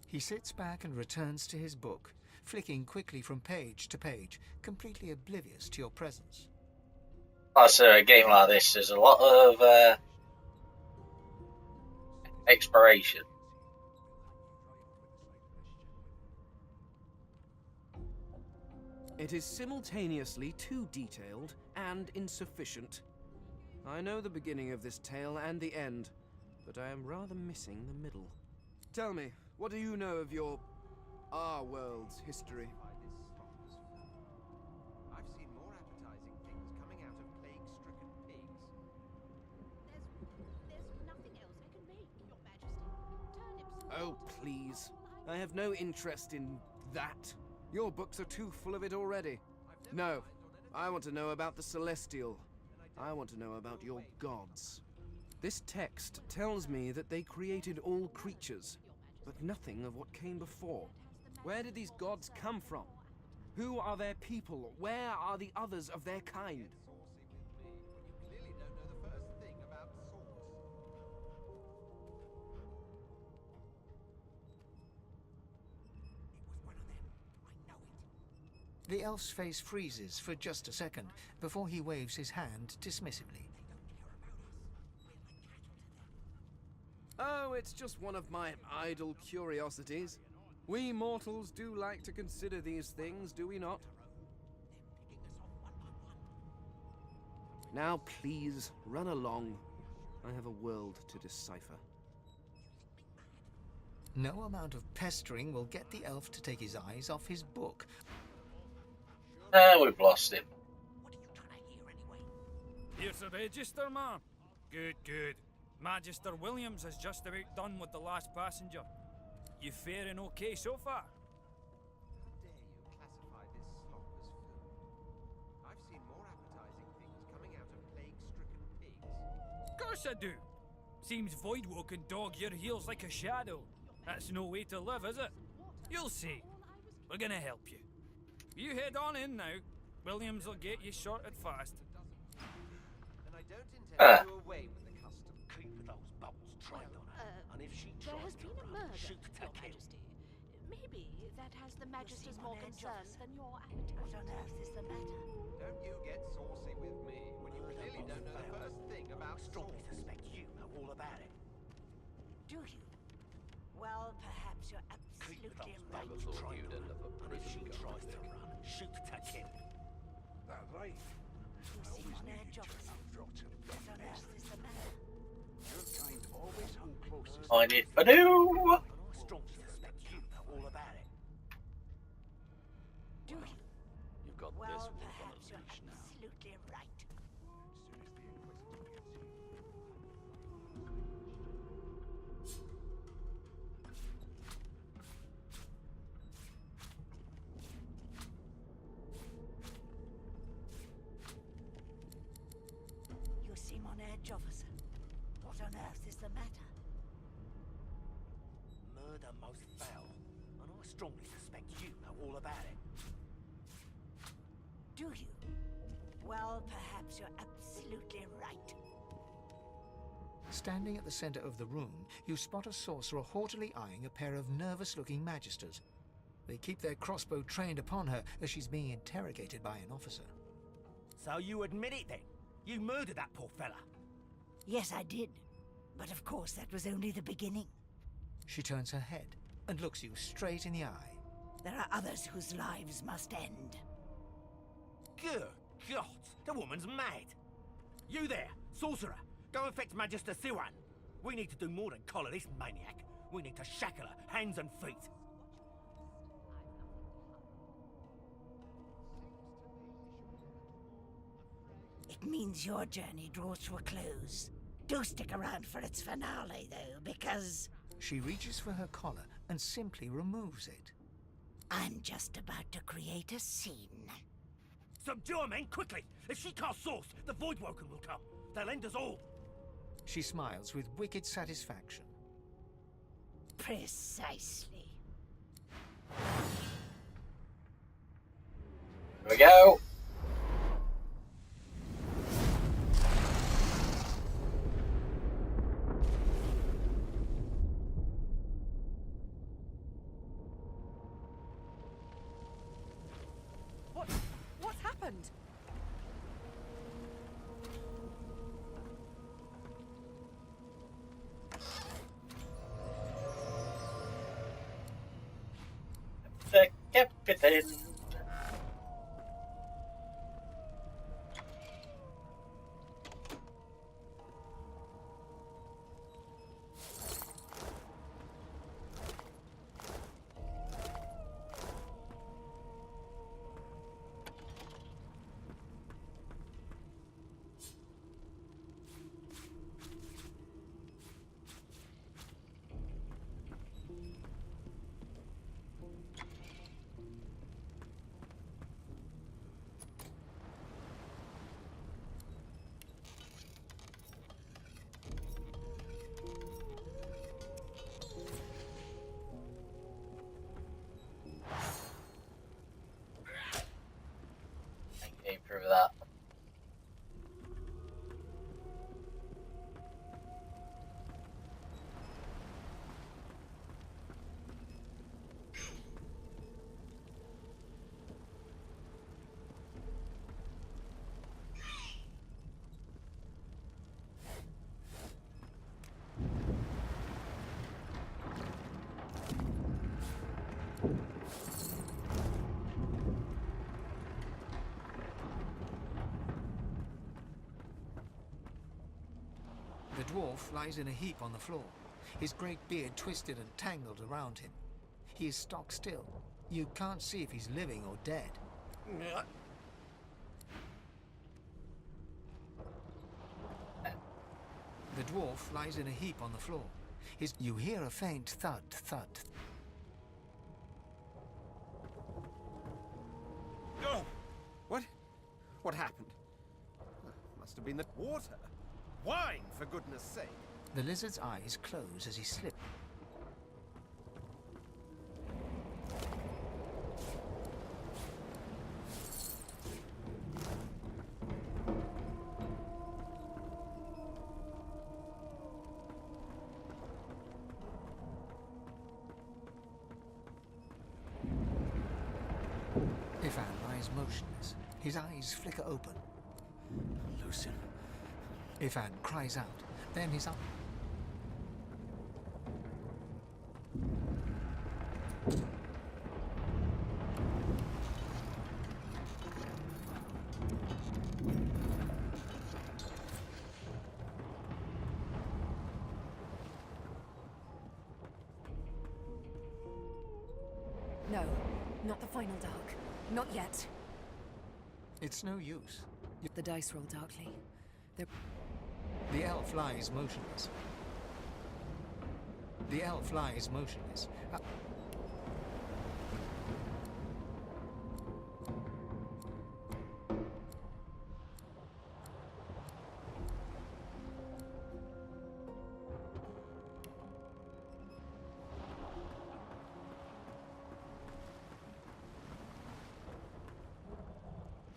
He sits back and returns to his book, flicking quickly from page to page, completely oblivious to your presence. So a game like this, there's a lot of exploration. It is simultaneously too detailed and insufficient. I know the beginning of this tale and the end, but I am rather missing the middle. Tell me, what do you know of our world's history? I've seen more appetizing things coming out of plague-stricken pigs. There's nothing else I can make, Your Majesty. Turnips. Oh, please. I have no interest in that. Your books are too full of it already. No, I want to know about the Celestial. I want to know about your gods. This text tells me that they created all creatures, but nothing of what came before. Where did these gods come from? Who are their people? Where are the others of their kind? The elf's face freezes for just a second before he waves his hand dismissively. Oh, it's just one of my idle curiosities. We mortals do like to consider these things, do we not? Now, please, run along. I have a world to decipher. No amount of pestering will get the elf to take his eyes off his book. We've lost him. Here's the register, ma'am. Good, good. Magister Williams has just about done with the last passenger. You faring okay so far? How dare you classify this slop as food? I've seen more appetizing things coming out of plague-stricken pigs. Of course I do. Seems Voidwoe can dog your heels like a shadow. That's no way to live, is it? You'll see. We're gonna help you. You head on in now. Williams will get you sorted fast. And I don't intend to do away with the custom. Keep those bubbles trained on her, and if she There has tries to been a run, murder, shoot to Your kill. Majesty. Maybe that has the Magister's see more my concern angels? than your appetite. What on earth is the matter? Don't you get saucy with me when you clearly don't know the first thing about Strongly sauce. suspect you know all about it. Do you? Well, perhaps you're Keep absolutely those right. bubbles trained on her, and if she tries to run, shoot to kill. That right. You seem on edge of us. What on earth is the matter? Your kind always hung closest. I need Badoo! Strongly suspect you know all about it. Do you? You've got Well, this wolf on perhaps a you're leash now. absolutely right. You seem on edge, officer. What on earth is the matter? Murder most foul. strongly suspect you know all about it. Do you? Well, perhaps you're absolutely right. Standing at the center of the room, you spot a sorcerer haughtily eyeing a pair of nervous-looking magisters. They keep their crossbow trained upon her as she's being interrogated by an officer. So you admit it then? You murdered that poor fella? Yes, I did. But of course, that was only the beginning. She turns her head and looks you straight in the eye. There are others whose lives must end. Good God, the woman's mad. You there, sorcerer, go and fetch Magister Siwan. We need to do more than collar this maniac. We need to shackle her, hands and feet. It means your journey draws to a close. Do stick around for its finale, though, because... She reaches for her collar and simply removes it. I'm just about to create a scene. Subdue her, men, quickly! If she casts source, the Voidwoken will come. They'll end us all. She smiles with wicked satisfaction. Precisely. Here we go. What's happened? The captain. Can you prove that? The dwarf lies in a heap on the floor, his great beard twisted and tangled around him. He is stock still. You can't see if he's living or dead. The dwarf lies in a heap on the floor. You hear a faint thud, thud. Oh! What happened? Must have been the water. Wine, for goodness sake. The lizard's eyes close as he slips. Ivan lies motionless. His eyes flicker open. Lucien. Ivan cries out. Then his eyes... No, not the final dark. Not yet. It's no use. The dice roll darkly. The elf lies motionless. The elf lies motionless.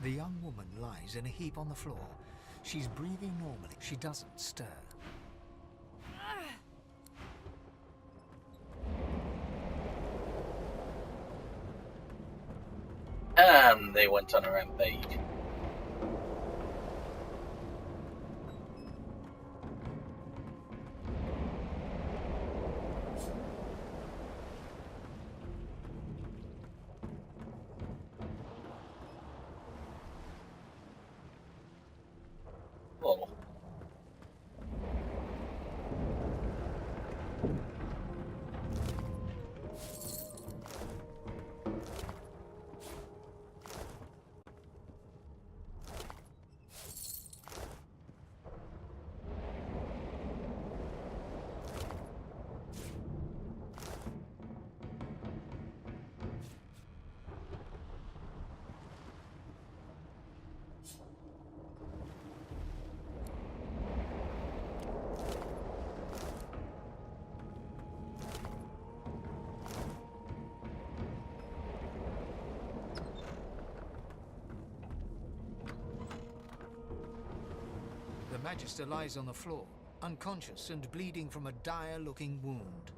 The young woman lies in a heap on the floor. She's breathing normally. She doesn't stir. And they went on a rampage. Oh. The Magister lies on the floor, unconscious and bleeding from a dire-looking wound.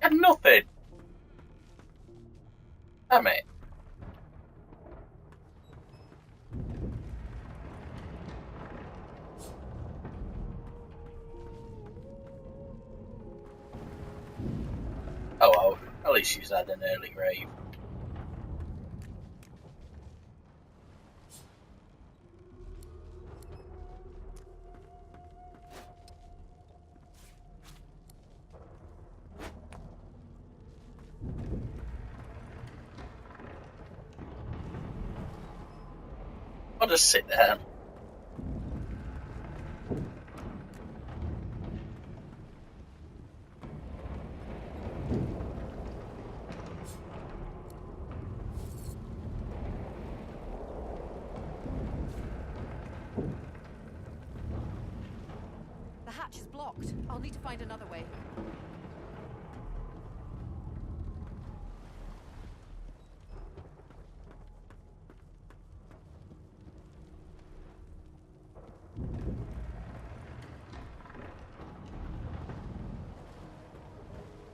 And nothing. Damn it. Oh well, at least she's had an early grave. I'll just sit down. The hatch is blocked. I'll need to find another way.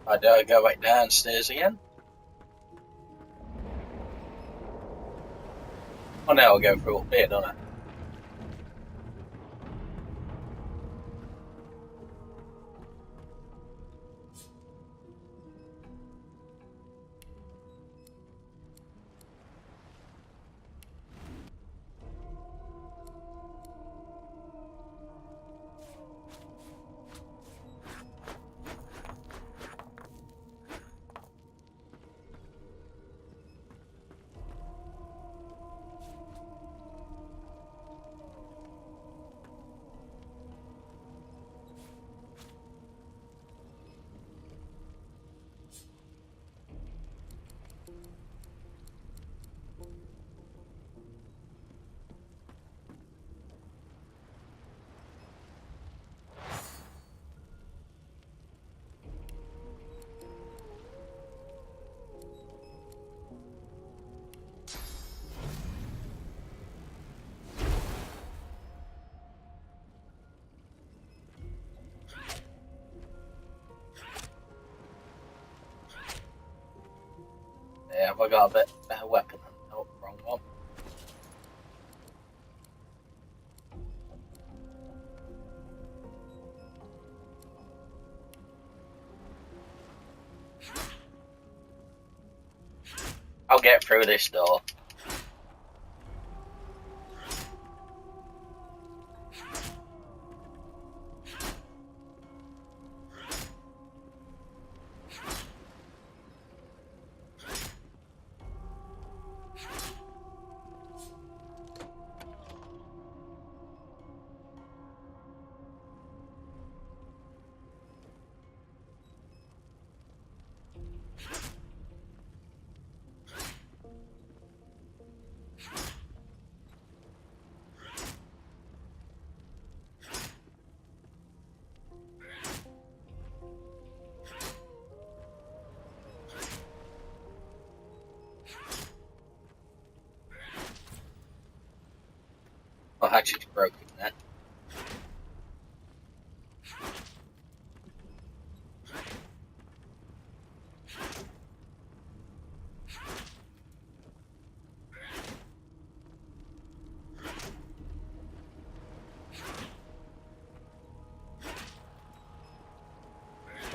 I do go back downstairs again. Oh, now I'll go through up here, don't I? Yeah, have I got a bit better weapon? Oh, wrong one. I'll get through this door. she's broken that.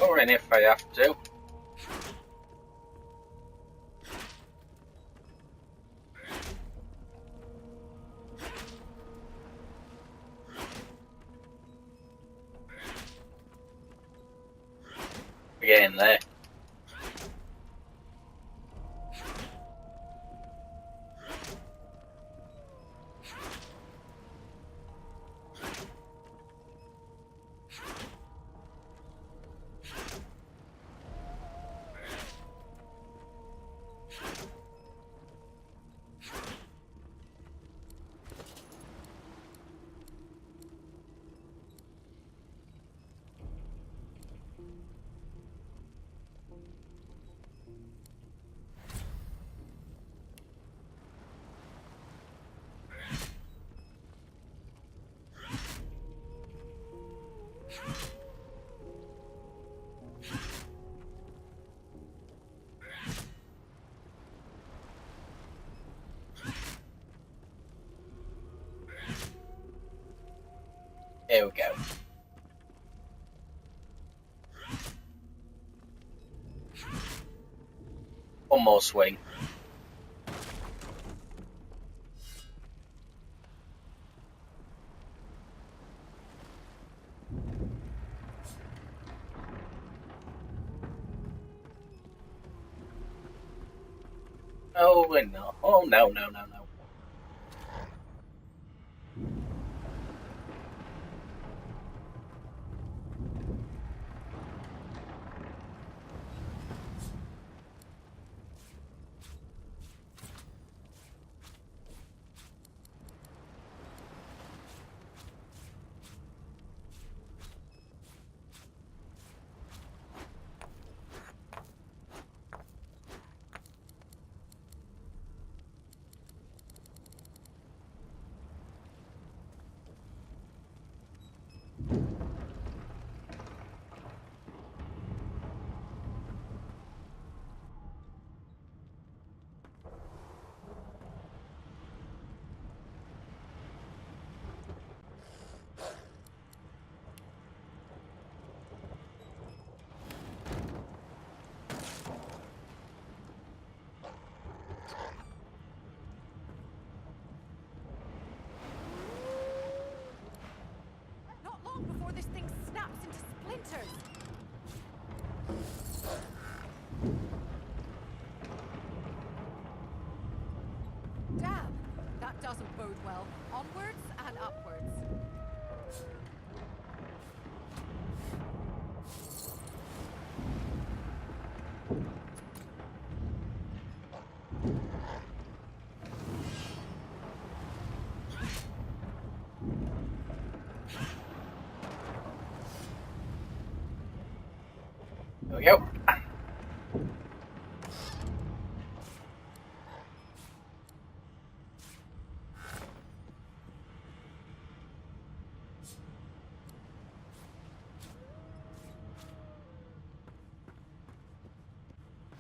Or in if I have to. Get in there. Here we go. One more swing. Oh, we're not. Oh, no, no, no, no. Before this thing snaps into splinters. Damn, that doesn't bode well. Onwards and upwards. There we go.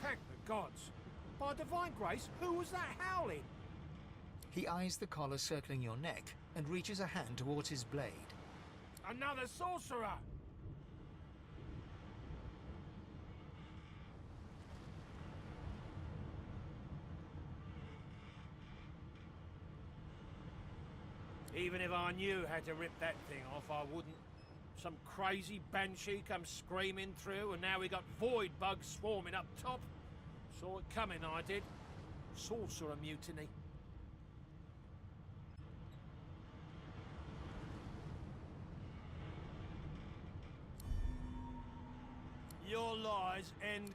Thank the gods. By divine grace, who was that howling? He eyes the collar circling your neck and reaches a hand towards his blade. Another sorcerer! Even if I knew how to rip that thing off, I wouldn't. Some crazy banshee comes screaming through, and now we got void bugs swarming up top. Saw it coming, I did. Sorcerer mutiny. Your lies end.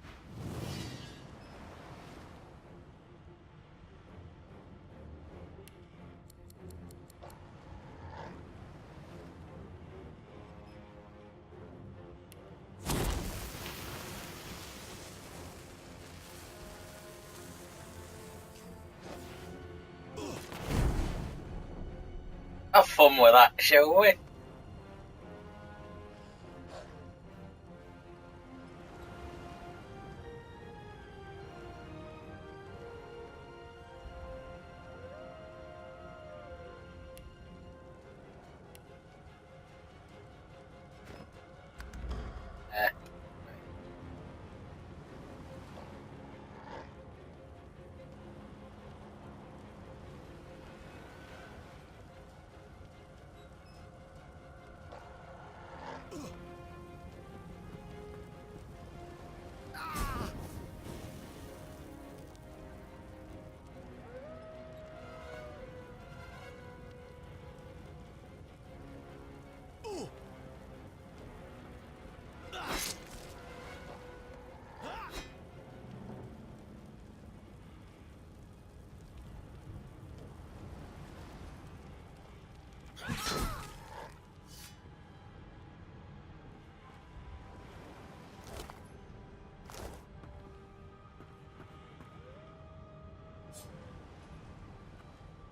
Have fun with that, shall we?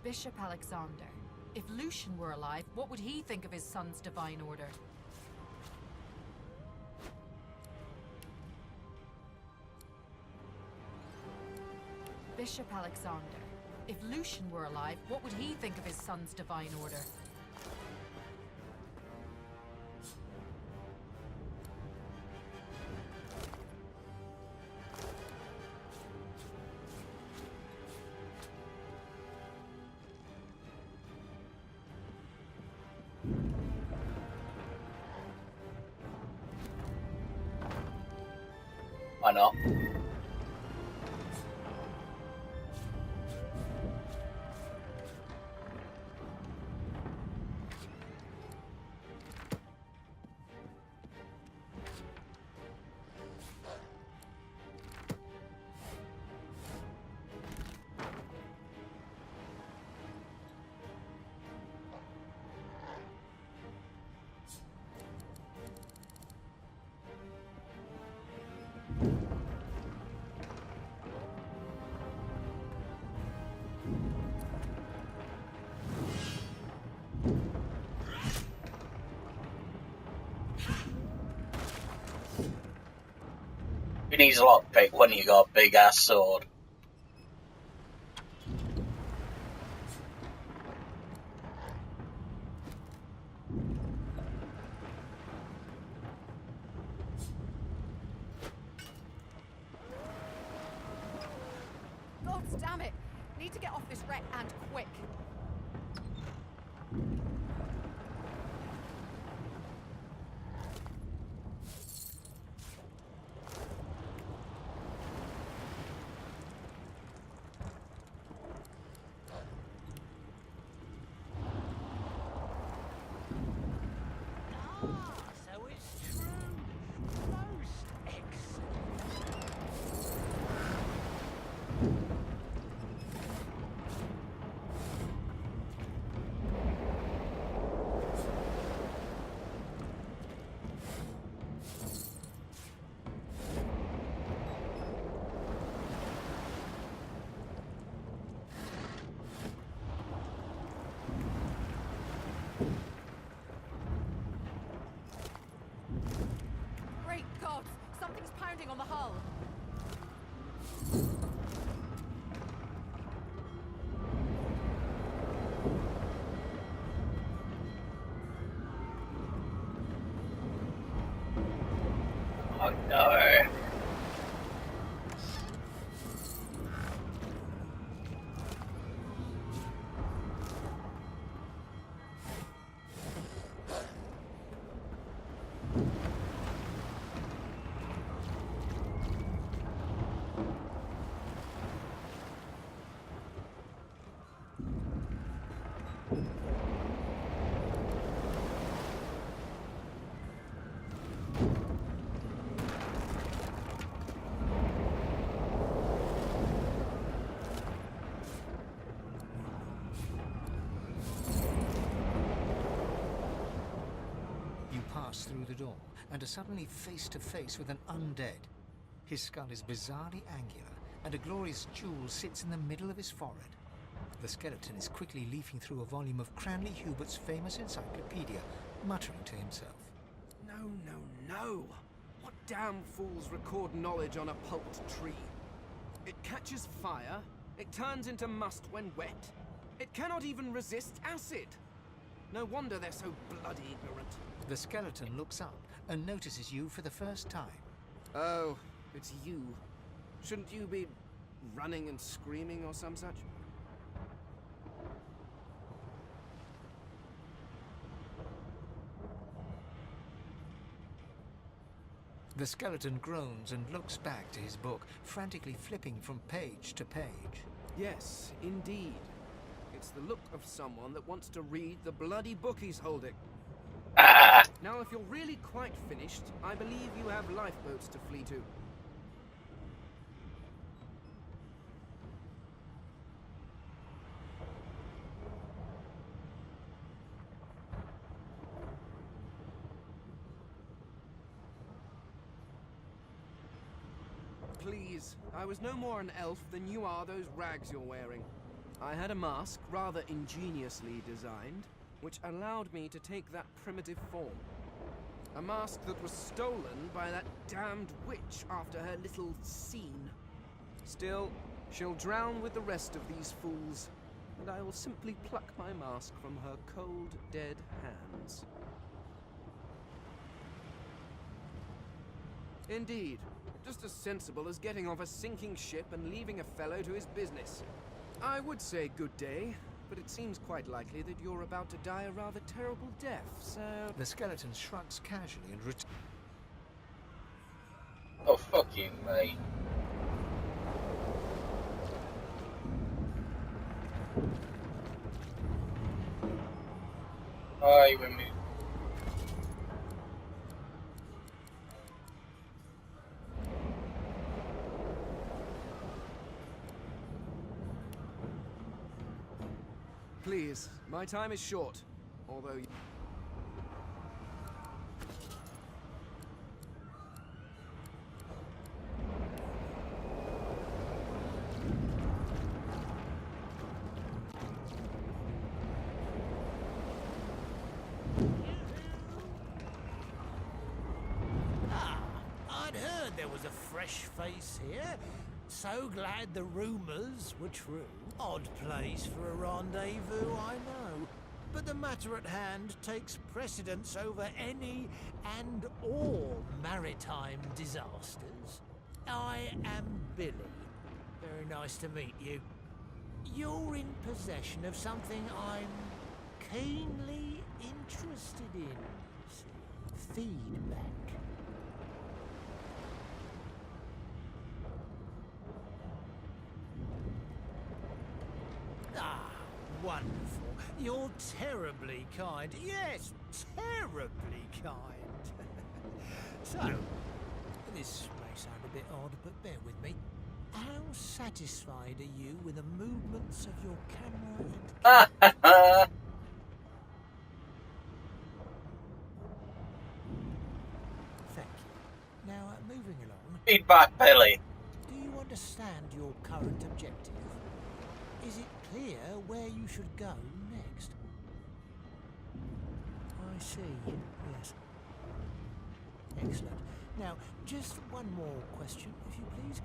Bishop Alexander. If Lucian were alive, what would he think of his son's divine order? Bishop Alexander. If Lucian were alive, what would he think of his son's divine order? Why not? It needs a lockpick when you got a big ass sword. God damn it! Need to get off this wreck and quick. So it's true. Most excellent. Great God! Something's pounding on the hull. Oh no. You pass through the door and are suddenly face to face with an undead. His skull is bizarrely angular, and a glorious jewel sits in the middle of his forehead. The skeleton is quickly leafing through a volume of Cranley Hubert's famous encyclopedia, muttering to himself. No, no, no! What damn fools record knowledge on a pulped tree? It catches fire, it turns into must when wet, it cannot even resist acid! No wonder they're so bloody ignorant. The skeleton looks up and notices you for the first time. Oh, it's you. Shouldn't you be running and screaming or some such? The skeleton groans and looks back to his book, frantically flipping from page to page. Yes, indeed. It's the look of someone that wants to read the bloody book he's holding. Now, if you're really quite finished, I believe you have lifeboats to flee to. Please, I was no more an elf than you are those rags you're wearing. I had a mask, rather ingeniously designed, which allowed me to take that primitive form. A mask that was stolen by that damned witch after her little scene. Still, she'll drown with the rest of these fools, and I will simply pluck my mask from her cold, dead hands. Indeed. Just as sensible as getting off a sinking ship and leaving a fellow to his business. I would say good day, but it seems quite likely that you're about to die a rather terrible death, so... The skeleton shrugs casually and Oh, fuck you, mate. Hi, women. Please, my time is short, although... I'd heard there was a fresh face here. So glad the rumours were true. Odd place for a rendezvous, I know. But the matter at hand takes precedence over any and all maritime disasters. I am Billy. Very nice to meet you. You're in possession of something I'm keenly interested in. Feedback. Ah, wonderful. You're terribly kind. Yes, terribly kind. So, this may sound a bit odd, but bear with me. How satisfied are you with the movements of your camera and... Thank you. Now, moving along... Feedback, Billy. Do you understand your current objective? Is it clear where you should go next? I see, yes. Excellent. Now, just one more question, if you please.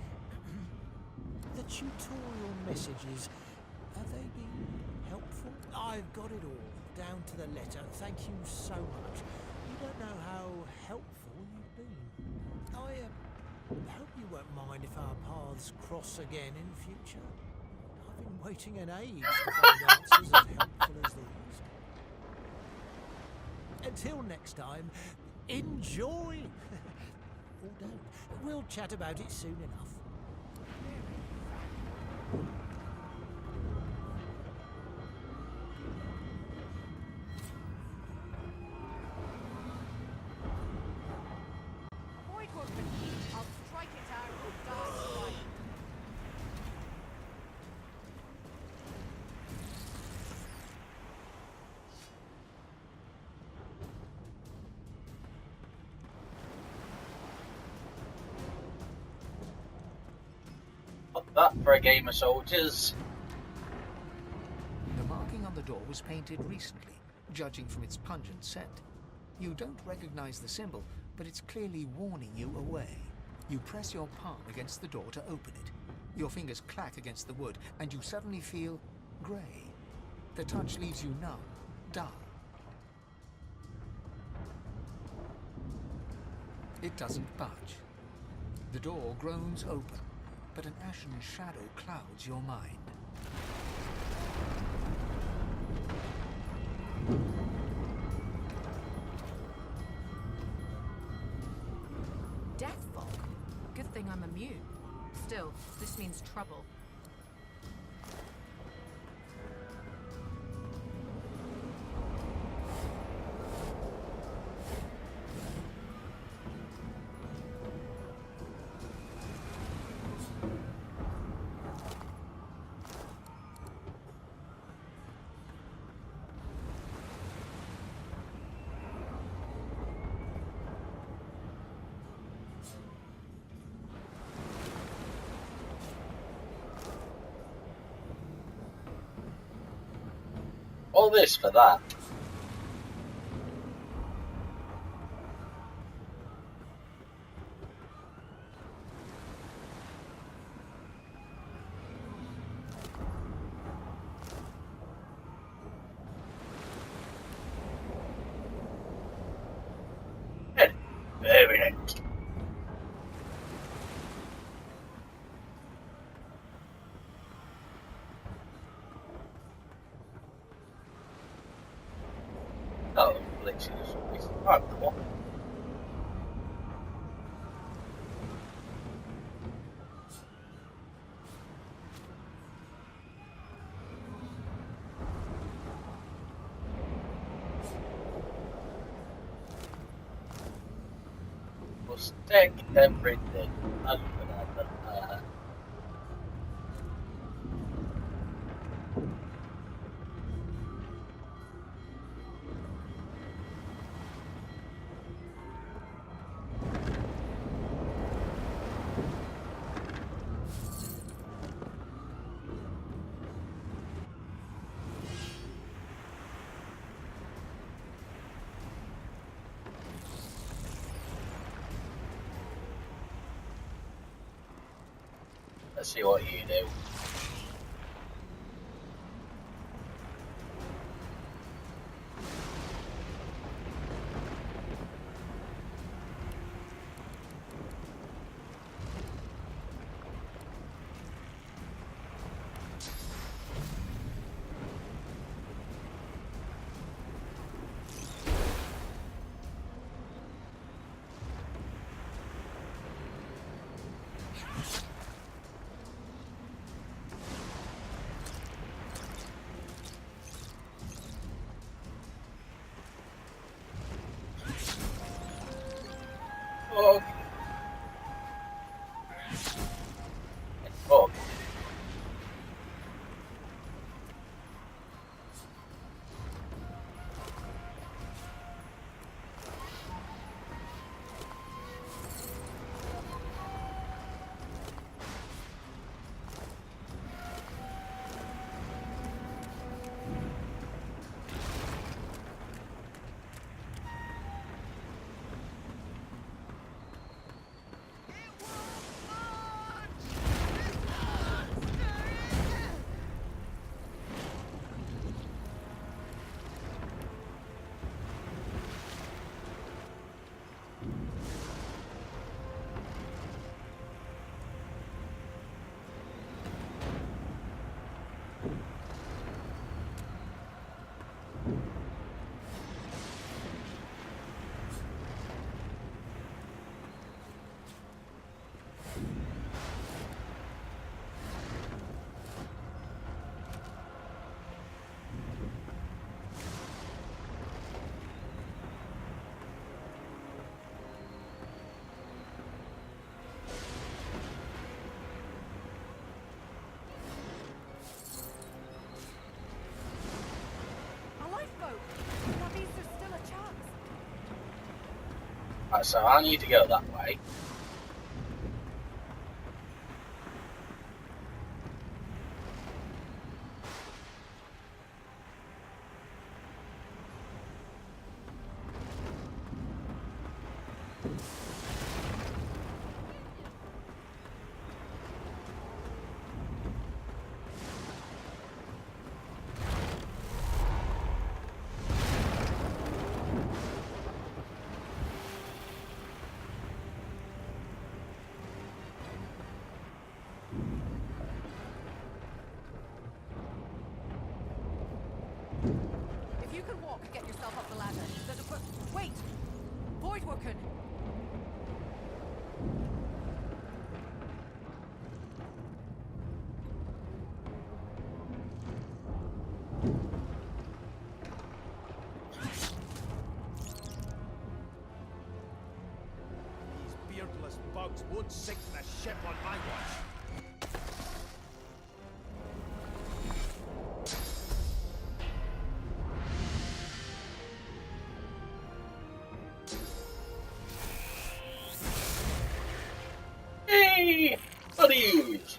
The tutorial messages, have they been helpful? I've got it all, down to the letter. Thank you so much. You don't know how helpful you've been. I hope you won't mind if our paths cross again in future. I've been waiting an age to find answers as helpful as these. Until next time, enjoy! Or don't. We'll chat about it soon enough. I'll strike it out with dark light. Not that for a game of soldiers. was painted recently, judging from its pungent scent. You don't recognize the symbol, but it's clearly warning you away. You press your palm against the door to open it. Your fingers clack against the wood, and you suddenly feel grey. The touch leaves you numb, dull. It doesn't budge. The door groans open, but an ashen shadow clouds your mind. Death fog? Good thing I'm immune. Still, this means trouble. All this for that. Very nice. Oh, glitches. Oh, cool. We'll stick everything under that. Let's see what you do. Oh. Oh. Right, so I need to go that way. Voidwoken! These beardless bugs won't sink the ship on my watch. Hey! Buddies!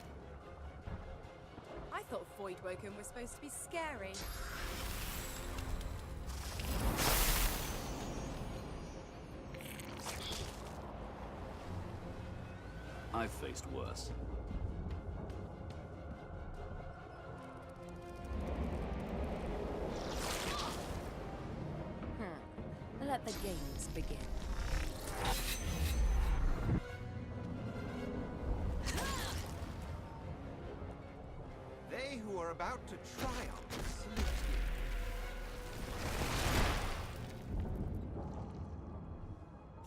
I thought Voidwoken was supposed to be scary. I've faced worse. Let the games begin. They who are about to triumph salute you.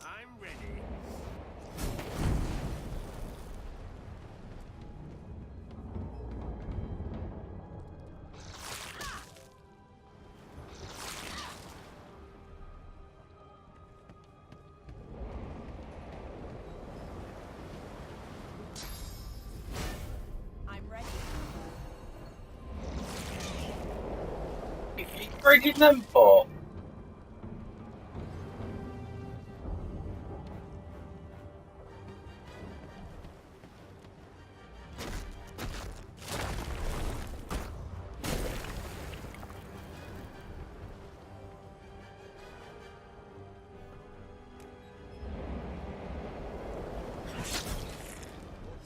I'm ready. I'm ready. If you bringing them for?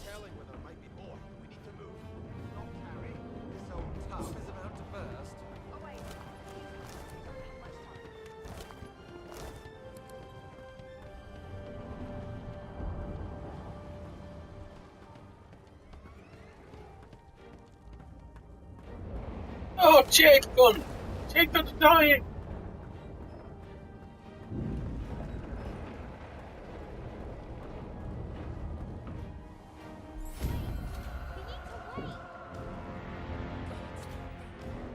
telling whether there might be more. We need to move. Not carry. This old tub is about to burst. Oh, wait. Oh, Jacob! Jacob's dying!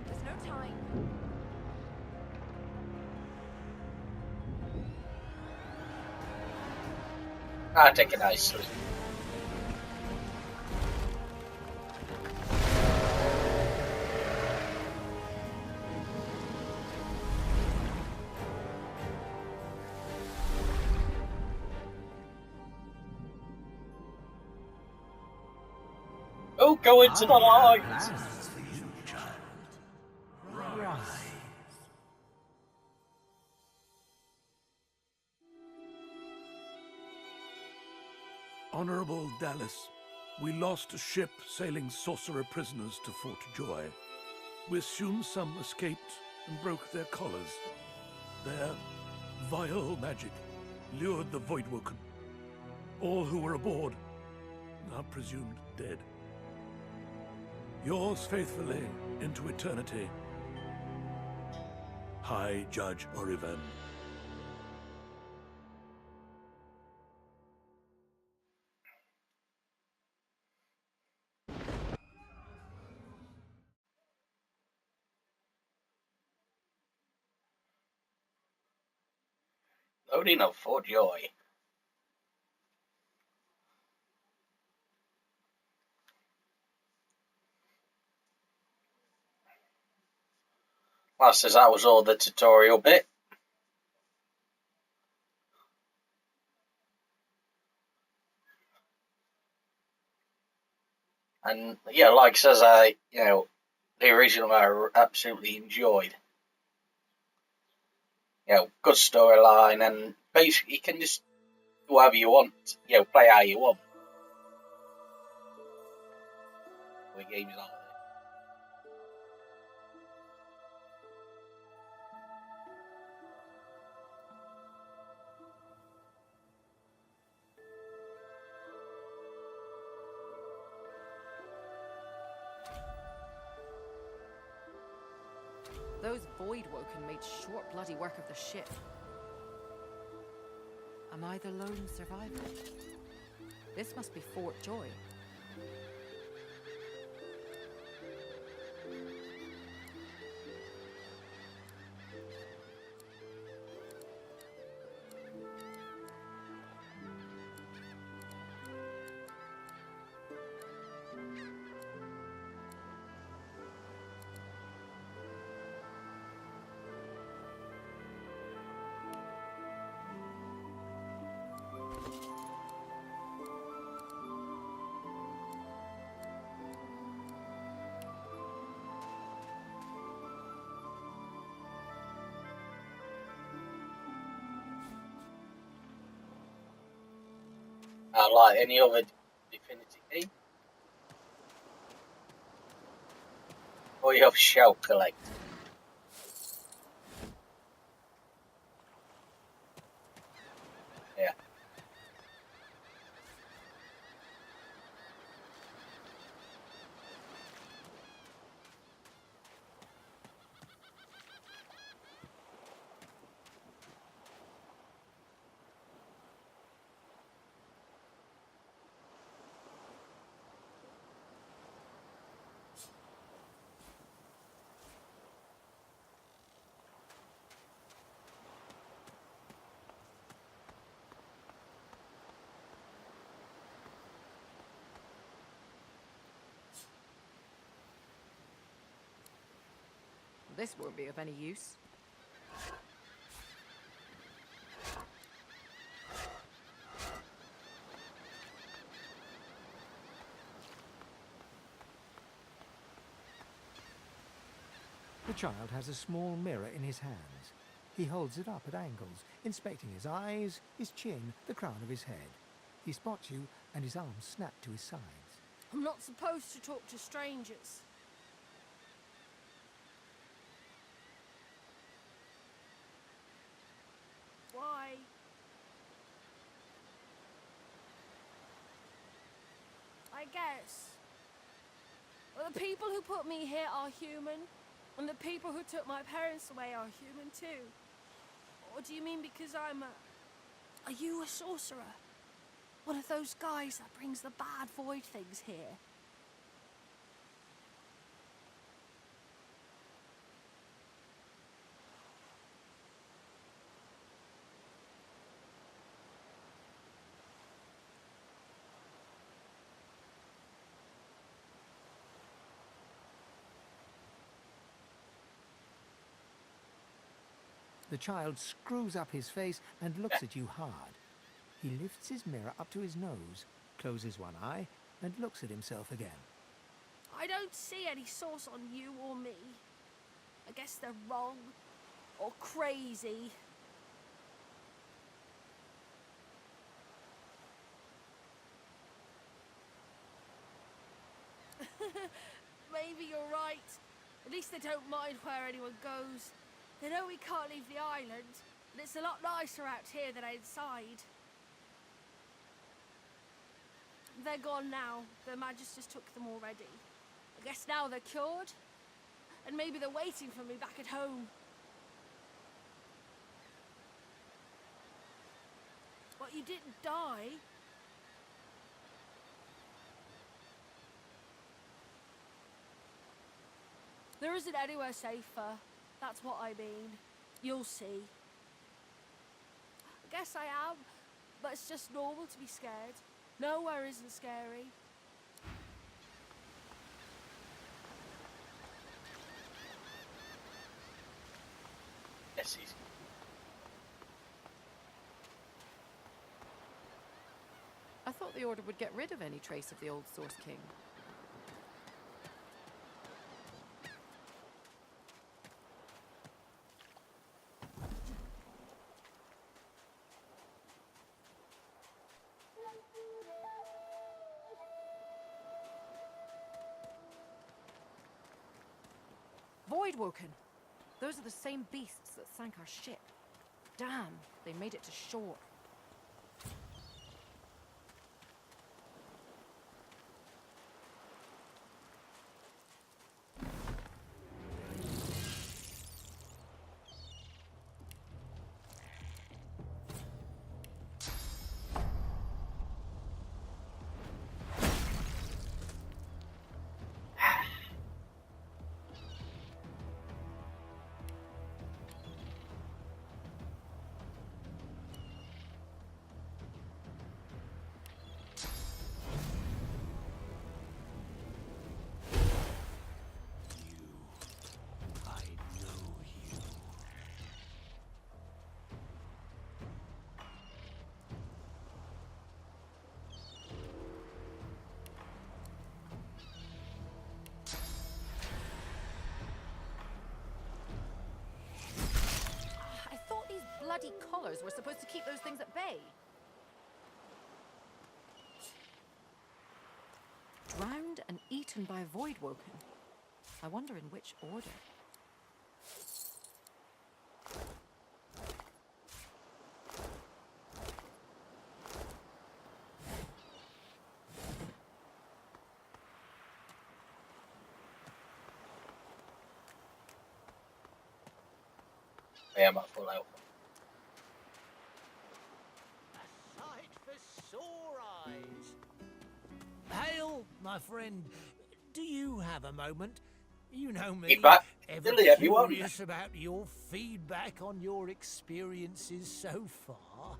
There's no time. Ah, take it nicely. Oh, go into the light! Honorable Dallas, we lost a ship sailing sorcerer prisoners to Fort Joy. We assume some escaped and broke their collars. Their vile magic lured the Voidwoken. All who were aboard are presumed dead. Yours faithfully into eternity, High Judge Oriven. Loading up for joy. Well, says that was all the tutorial bit. And yeah, like says the original I absolutely enjoyed. Good storyline, and basically you can just do whatever you want, play how you want. The game's on. Those Voidwoken made short bloody work of the ship. Am I the lone survivor? This must be Fort Joy. Like any other Divinity game. Or you have shell collecting. Yeah. This won't be of any use. The child has a small mirror in his hands. He holds it up at angles, inspecting his eyes, his chin, the crown of his head. He spots you, and his arms snap to his sides. I'm not supposed to talk to strangers. Why? I guess. Well, the people who put me here are human, and the people who took my parents away are human too. Or do you mean because I'm a... Are you a sorcerer? One of those guys that brings the bad void things here? The child screws up his face and looks at you hard. He lifts his mirror up to his nose, closes one eye, and looks at himself again. I don't see any source on you or me. I guess they're wrong or crazy. Maybe you're right. At least they don't mind where anyone goes. They know we can't leave the island, and it's a lot nicer out here than inside. They're gone now. The Magisters took them already. I guess now they're cured, and maybe they're waiting for me back at home. But you didn't die. There isn't anywhere safer. That's what I mean. You'll see. I guess I am, but it's just normal to be scared. Nowhere isn't scary. Yes, he's... I thought the Order would get rid of any trace of the old Source King. Voidwoken! Those are the same beasts that sank our ship. Damn, they made it to shore. colours were supposed to keep those things at bay. Drowned and eaten by Voidwoken. I wonder in which order. Yeah, I'm at full health. A sight for sore eyes. Hail, my friend. Do you have a moment? You know me. Feedback. Ever Really, everyone. curious about your feedback on your experiences so far?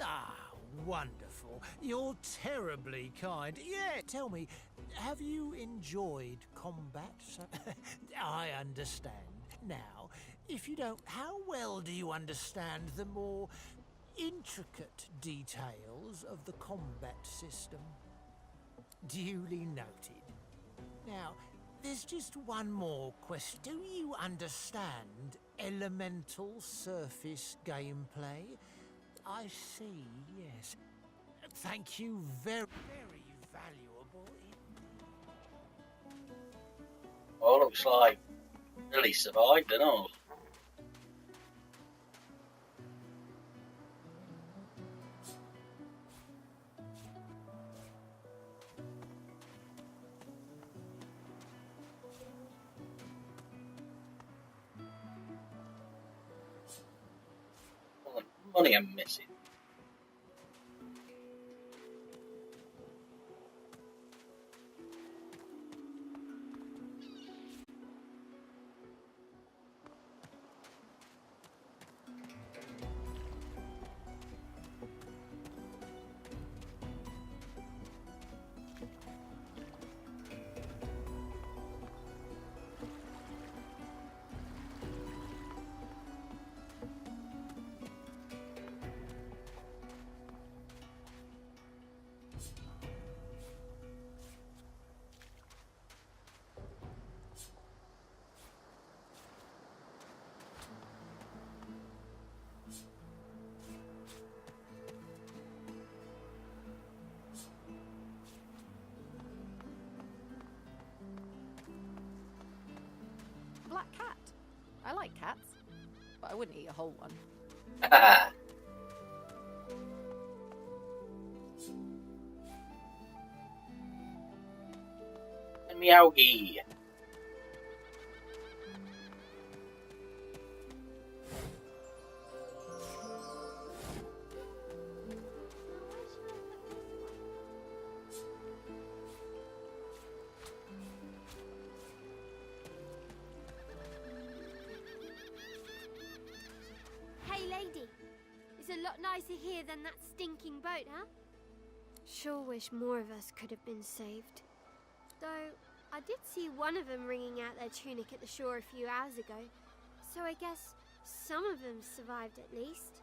Ah, wonderful. You're terribly kind. Yeah, tell me, have you enjoyed combat? I understand. Now, if you don't, how well do you understand the more intricate details of the combat system? Duly noted. Now, there's just one more question. Do you understand elemental surface gameplay? I see, yes. Thank you very, very valuable. Oh, looks like Billy survived, don't know. Well, the money I'm missing. Black cat. I like cats, but I wouldn't eat a whole one. Meowgie. Hey lady, it's a lot nicer here than that stinking boat, huh? Sure wish more of us could have been saved. Though, I did see one of them wringing out their tunic at the shore a few hours ago, so I guess some of them survived at least.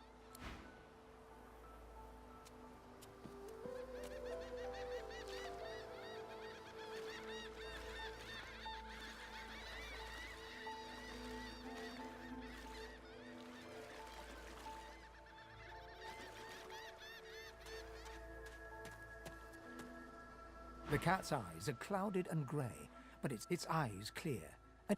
The cat's eyes are clouded and grey, but its eyes clear. And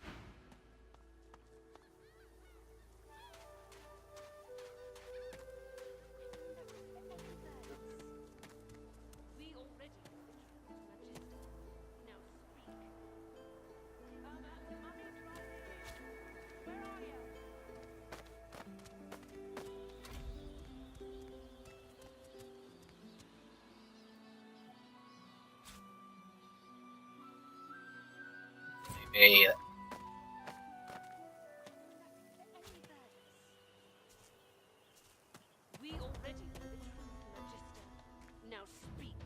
Maybe We already know the truth, Magister. Now speak.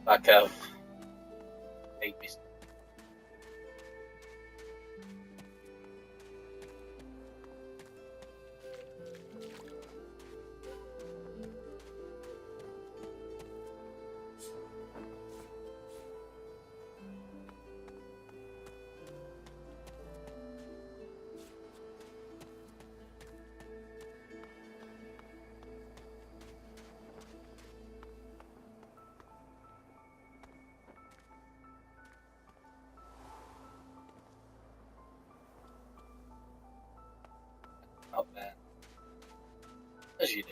Like babies. Not bad. As you do.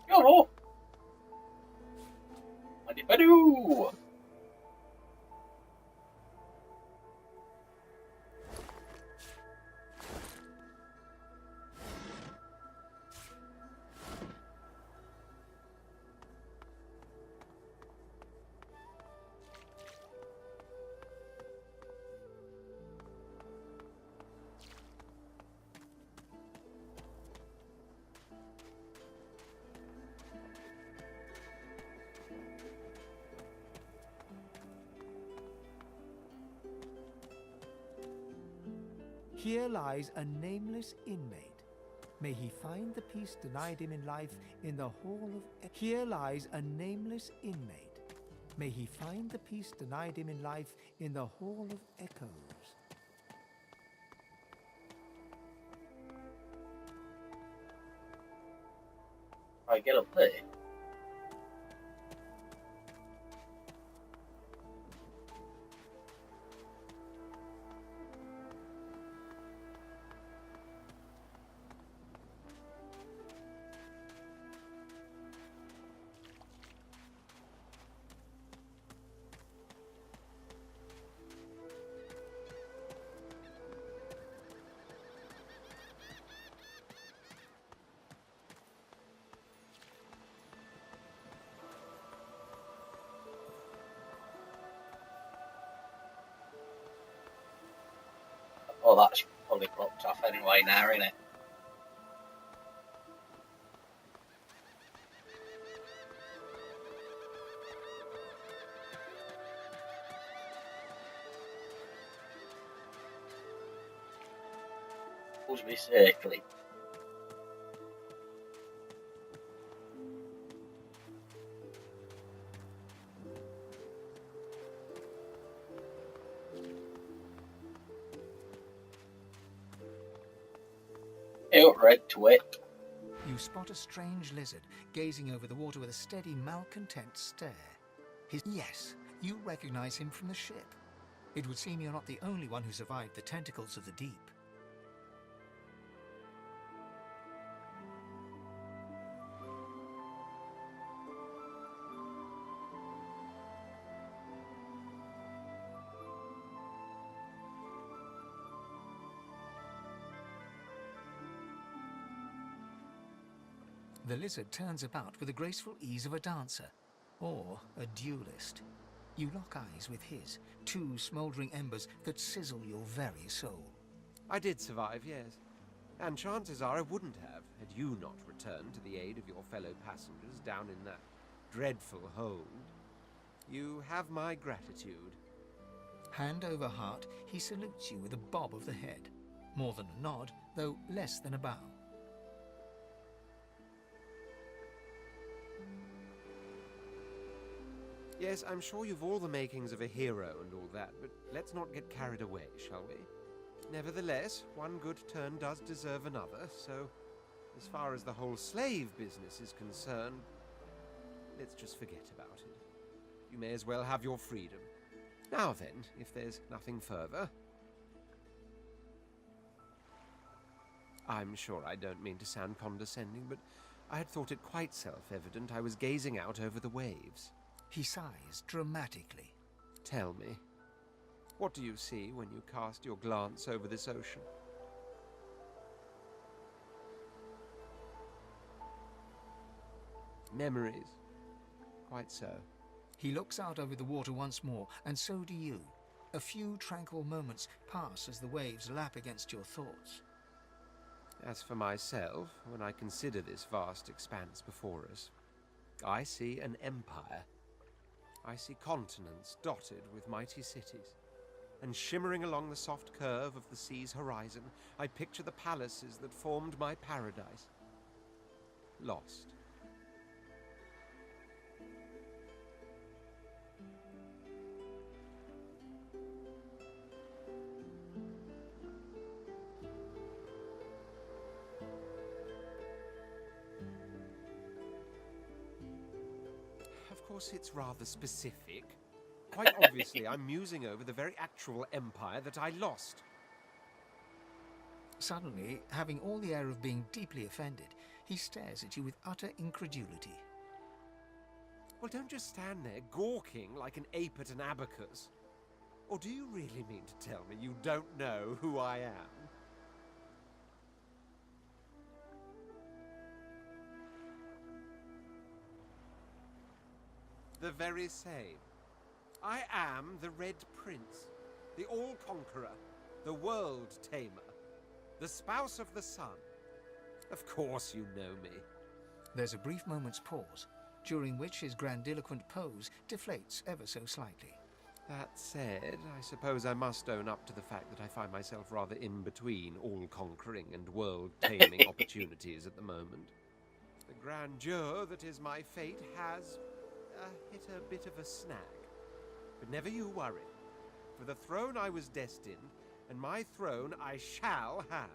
Yo! Badoo! Here lies a nameless inmate. May he find the peace denied him in life in the hall of... Here lies a nameless inmate. May he find the peace denied him in life in the hall of echoes. I get up there. Oh, that's probably blocked off anyway now, isn't it? Pulls me circling. Red to it. You spot a strange lizard gazing over the water with a steady, malcontent stare. Yes, you recognize him from the ship. It would seem you're not the only one who survived the tentacles of the deep. The lizard turns about with the graceful ease of a dancer, or a duelist. You lock eyes with his, two smouldering embers that sizzle your very soul. I did survive, yes. And chances are I wouldn't have, had you not returned to the aid of your fellow passengers down in that dreadful hold. You have my gratitude. Hand over heart, he salutes you with a bob of the head. More than a nod, though less than a bow. Yes, I'm sure you've all the makings of a hero and all that, but let's not get carried away, shall we? Nevertheless, one good turn does deserve another, so as far as the whole slave business is concerned, let's just forget about it. You may as well have your freedom. Now then, if there's nothing further... I'm sure I don't mean to sound condescending, but I had thought it quite self-evident I was gazing out over the waves. He sighs dramatically. Tell me, what do you see when you cast your glance over this ocean? Memories. Quite so. He looks out over the water once more, and so do you. A few tranquil moments pass as the waves lap against your thoughts. As for myself, when I consider this vast expanse before us, I see an empire. I see continents dotted with mighty cities. And shimmering along the soft curve of the sea's horizon, I picture the palaces that formed my paradise. Lost. Of course, it's rather specific. Quite obviously, I'm musing over the very actual empire that I lost. Suddenly, having all the air of being deeply offended, he stares at you with utter incredulity. Well, don't just stand there gawking like an ape at an abacus. Or do you really mean to tell me you don't know who I am? The very same. I am the Red Prince, the All-Conqueror, the World-Tamer, the Spouse of the Sun. Of course you know me. There's a brief moment's pause, during which his grandiloquent pose deflates ever so slightly. That said, I suppose I must own up to the fact that I find myself rather in between all-conquering and world-taming opportunities at the moment. The grandeur that is my fate has hit a bit of a snag. But never you worry. For the throne I was destined, and my throne I shall have.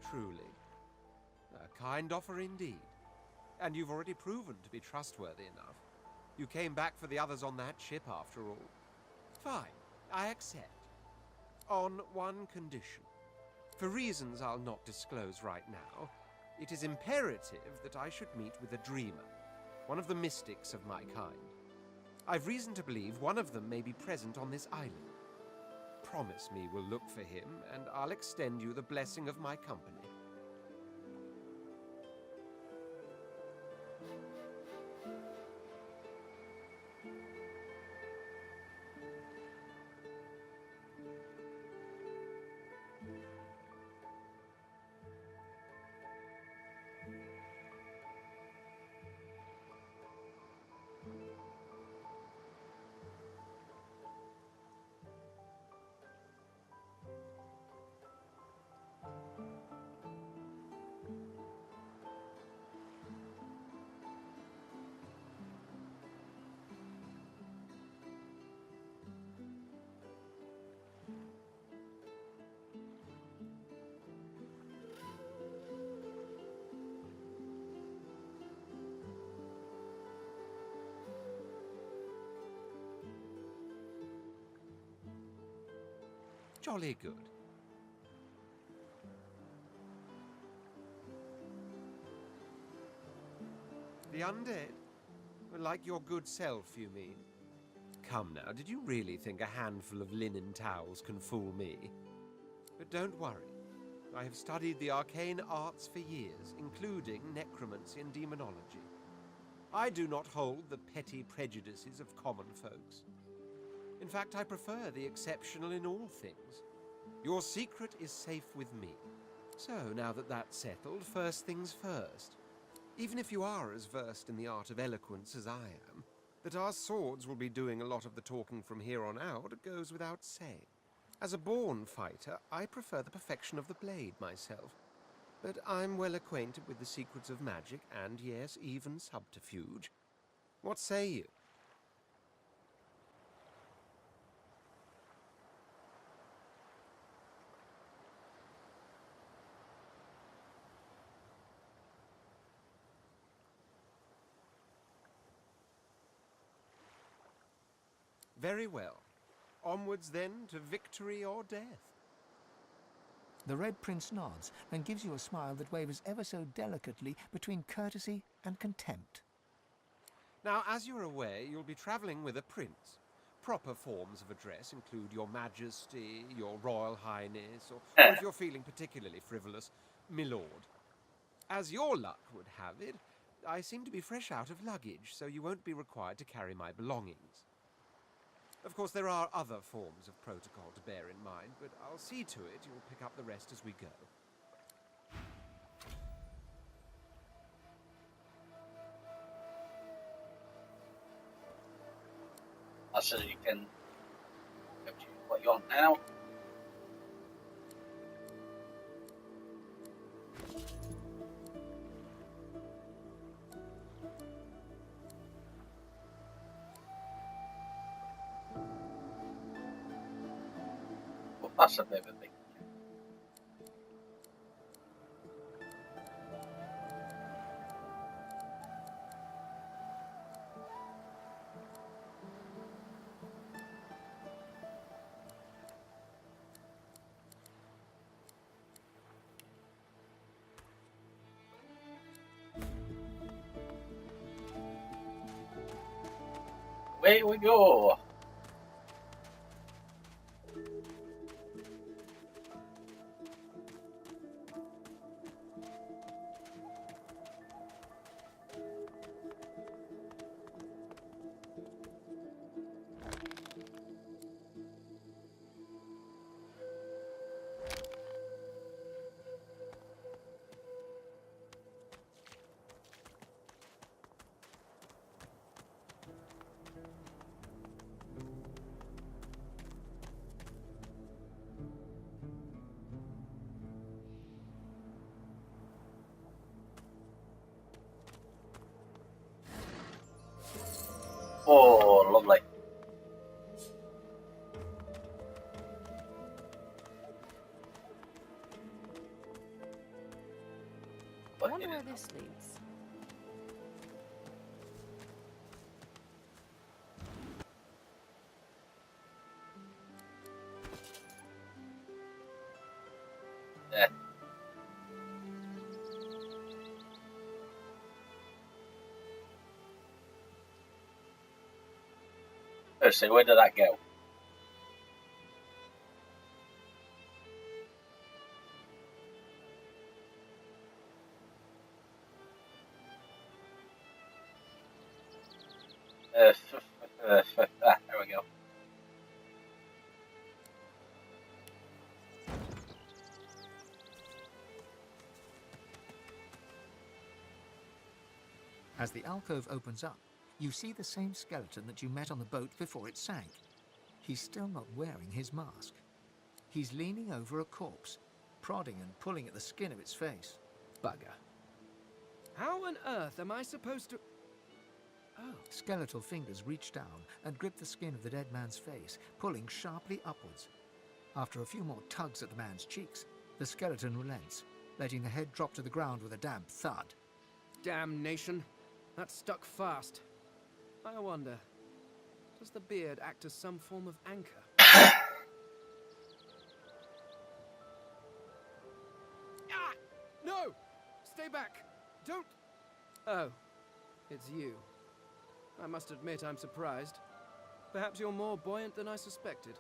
Truly. A kind offer indeed. And you've already proven to be trustworthy enough. You came back for the others on that ship, after all. Fine, I accept. On one condition. For reasons I'll not disclose right now, it is imperative that I should meet with a dreamer, one of the mystics of my kind. I've reason to believe one of them may be present on this island. Promise me we'll look for him, and I'll extend you the blessing of my company. Jolly good. The undead? Like your good self, you mean? Come now, did you really think a handful of linen towels can fool me? But don't worry. I have studied the arcane arts for years, including necromancy and demonology. I do not hold the petty prejudices of common folks. In fact, I prefer the exceptional in all things. Your secret is safe with me. So, now that that's settled, first things first. Even if you are as versed in the art of eloquence as I am, that our swords will be doing a lot of the talking from here on out goes without saying. As a born fighter, I prefer the perfection of the blade myself. But I'm well acquainted with the secrets of magic and, yes, even subterfuge. What say you? Very well. Onwards, then, to victory or death. The Red Prince nods and gives you a smile that wavers ever so delicately between courtesy and contempt. Now, as you're aware, you'll be travelling with a prince. Proper forms of address include Your Majesty, Your Royal Highness, or if you're feeling particularly frivolous, My Lord. As your luck would have it, I seem to be fresh out of luggage, so you won't be required to carry my belongings. Of course, there are other forms of protocol to bear in mind, but I'll see to it you'll pick up the rest as we go. So you can go to what you want now. Well, that's a bit of a big. Away we go. Oh, lovely. I wonder where this leads. Yeah. Firstly, where did that go? There we go. As the alcove opens up, you see the same skeleton that you met on the boat before it sank. He's still not wearing his mask. He's leaning over a corpse, prodding and pulling at the skin of its face. Bugger. How on earth am I supposed to... Oh. Skeletal fingers reach down and grip the skin of the dead man's face, pulling sharply upwards. After a few more tugs at the man's cheeks, the skeleton relents, letting the head drop to the ground with a damp thud. Damnation. That stuck fast. I wonder, does the beard act as some form of anchor? Ah! No! Stay back! Don't... Oh, it's you. I must admit I'm surprised. Perhaps you're more buoyant than I suspected.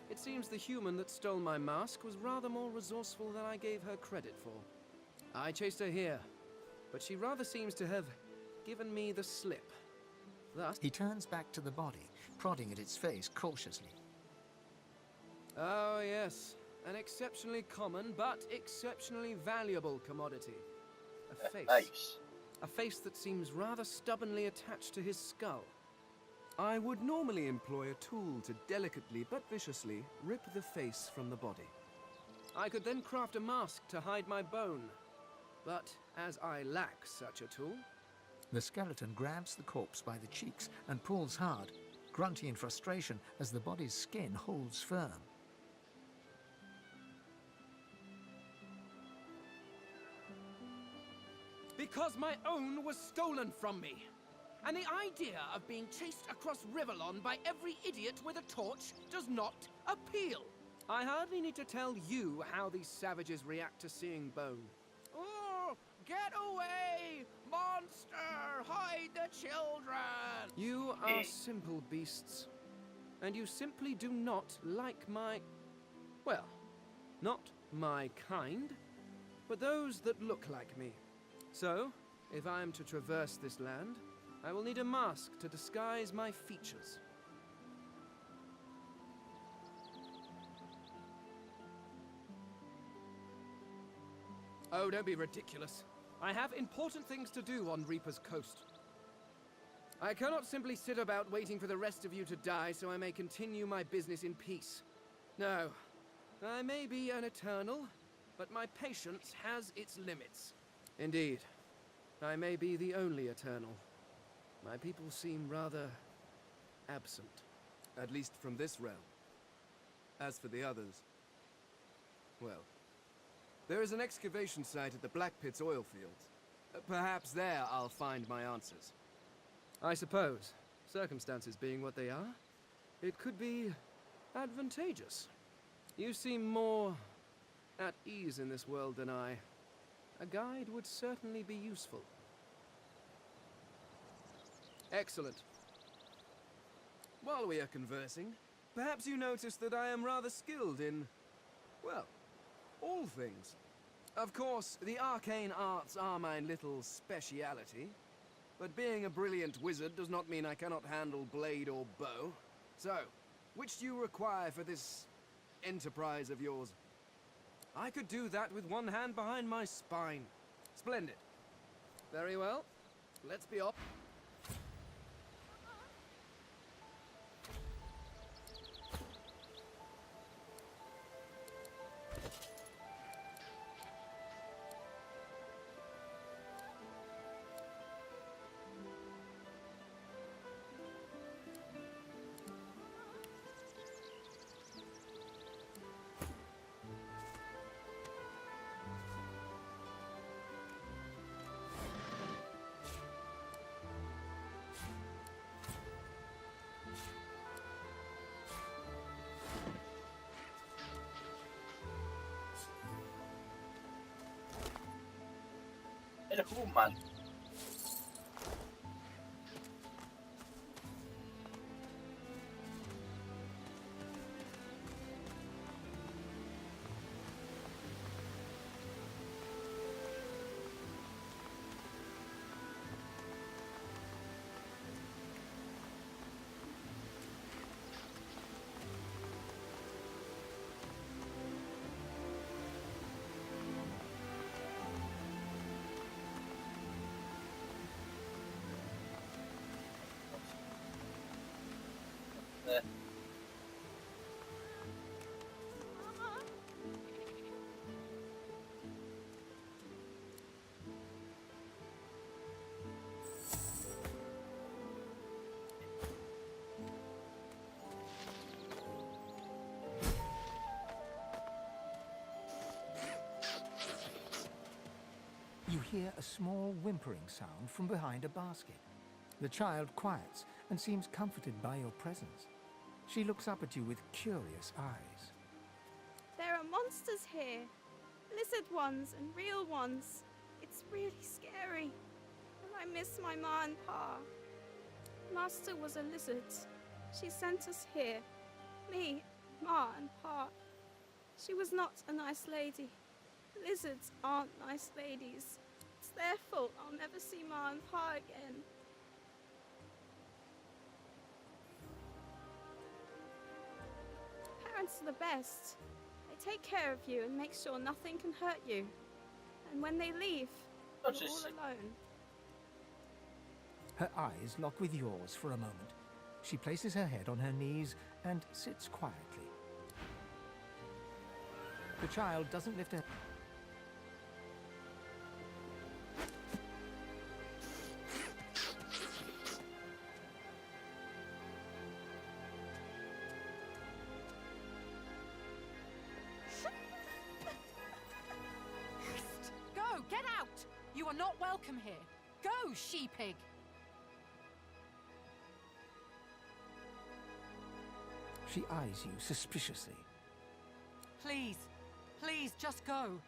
It seems the human that stole my mask was rather more resourceful than I gave her credit for. I chased her here, but she rather seems to have given me the slip. Thus... He turns back to the body, prodding at its face cautiously. Oh, yes. An exceptionally common, but exceptionally valuable commodity. A face. A face that seems rather stubbornly attached to his skull. I would normally employ a tool to delicately but viciously rip the face from the body. I could then craft a mask to hide my bone. But as I lack such a tool... The skeleton grabs the corpse by the cheeks and pulls hard, grunting in frustration as the body's skin holds firm. Because my own was stolen from me. And the idea of being chased across Riverlon by every idiot with a torch does not appeal. I hardly need to tell you how these savages react to seeing bone. Oh, get away! Monster! Hide the children! You are simple beasts. And you simply do not like my... well, not my kind, but those that look like me. So, if I am to traverse this land, I will need a mask to disguise my features. Oh, don't be ridiculous. I have important things to do on Reaper's Coast. I cannot simply sit about waiting for the rest of you to die so I may continue my business in peace. No, I may be an eternal, but my patience has its limits. Indeed, I may be the only eternal. My people seem rather absent, at least from this realm. As for the others, well, there is an excavation site at the Black Pit's oil fields. Perhaps there I'll find my answers. I suppose, circumstances being what they are, it could be advantageous. You seem more at ease in this world than I. A guide would certainly be useful. Excellent. While we are conversing, perhaps you notice that I am rather skilled in, well, all things. Of course, the arcane arts are my little speciality, but being a brilliant wizard does not mean I cannot handle blade or bow. So, which do you require for this enterprise of yours? I could do that with one hand behind my spine. Splendid. Very well. Let's be off. In a cool man. You hear a small whimpering sound from behind a basket. The child quiets and seems comforted by your presence. She looks up at you with curious eyes. There are monsters here. Lizard ones and real ones. It's really scary. And I miss my ma and pa. Master was a lizard. She sent us here. Me, ma and pa. She was not a nice lady. Lizards aren't nice ladies. It's their fault I'll never see ma and pa again. Parents are the best. They take care of you and make sure nothing can hurt you. And when they leave, you're all alone. Her eyes lock with yours for a moment. She places her head on her knees and sits quietly. The child doesn't lift her... Go! Get out! You are not welcome here. Go, she-pig! She eyes you suspiciously. Please, please, just go.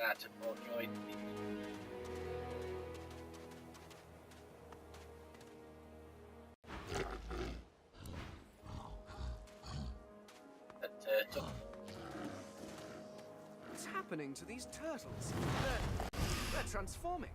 out to Fort Joy. What's happening to these turtles? They're transforming.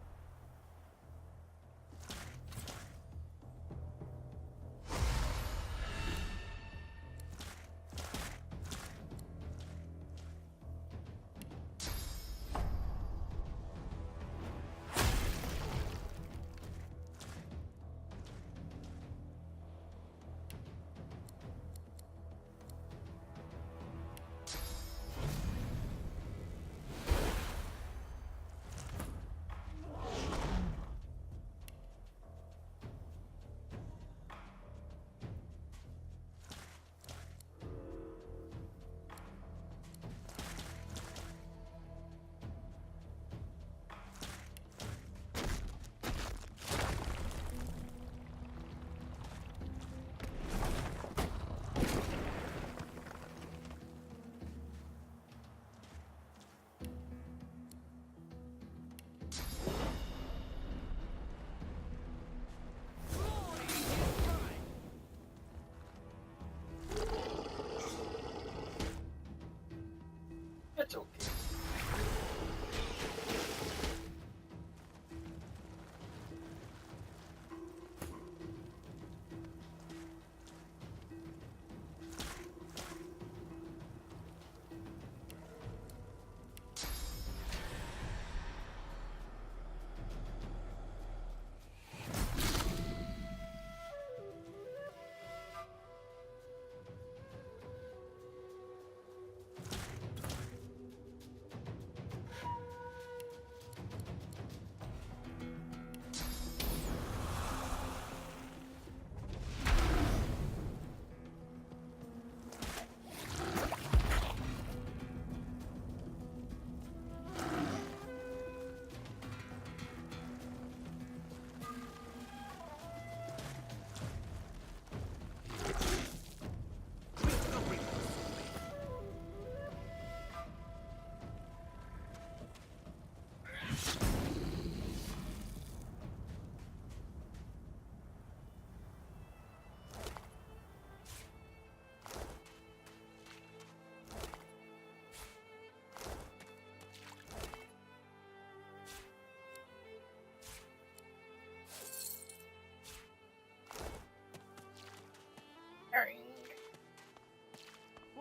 It's okay.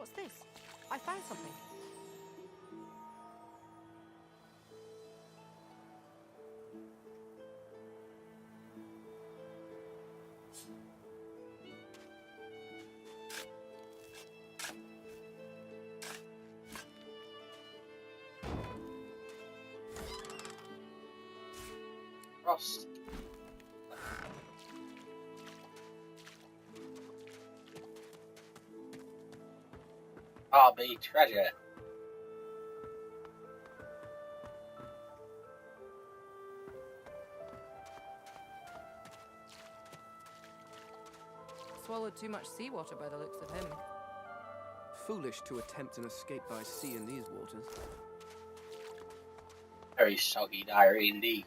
What's this? I found something. Frost. RB treasure. Swallowed too much seawater by the looks of him. Foolish to attempt an escape by sea in these waters. Very soggy diary indeed.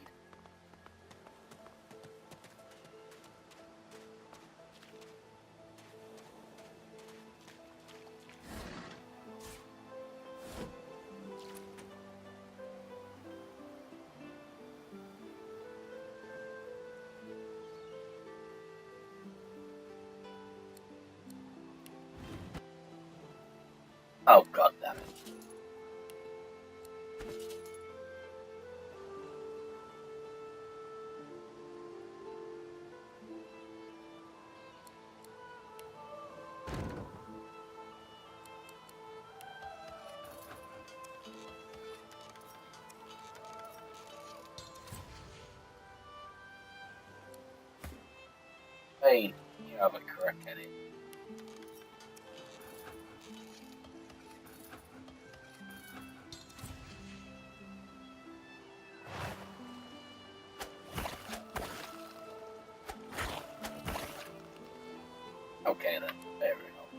Oh, god damn it. Pain, you have a correct heading. Okay then, there we go.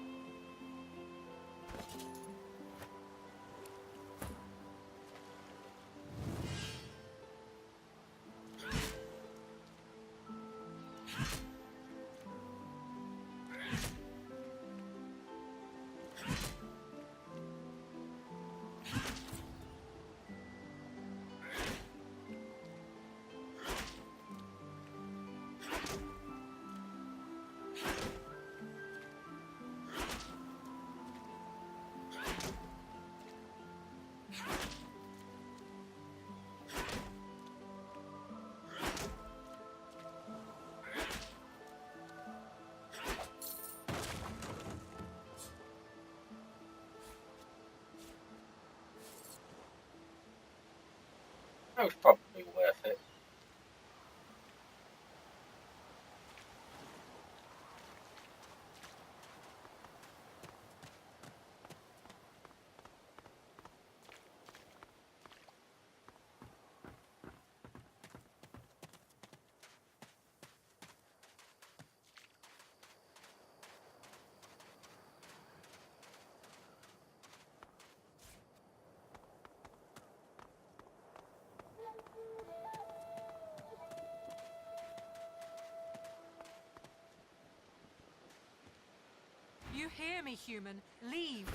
That was probably worth it. You hear me, human? Leave!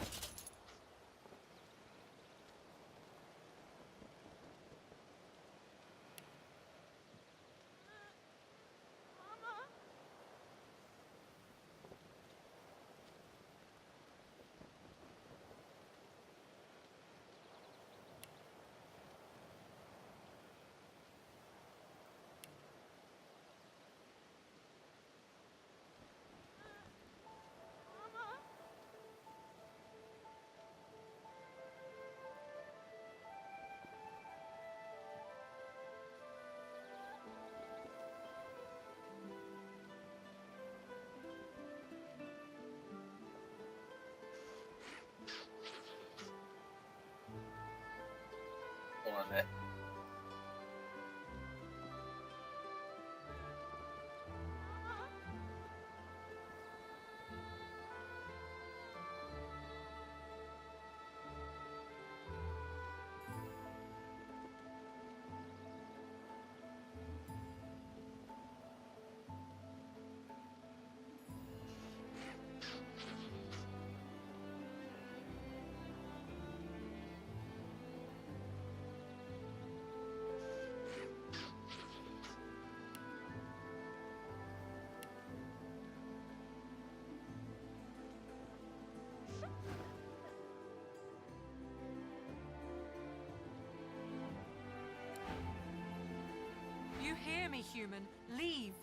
On it. You hear me, human? Leave!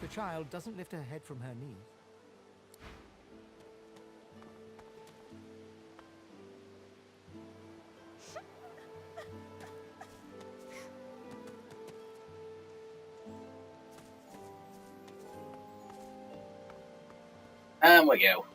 The child doesn't lift her head from her knee. And we go.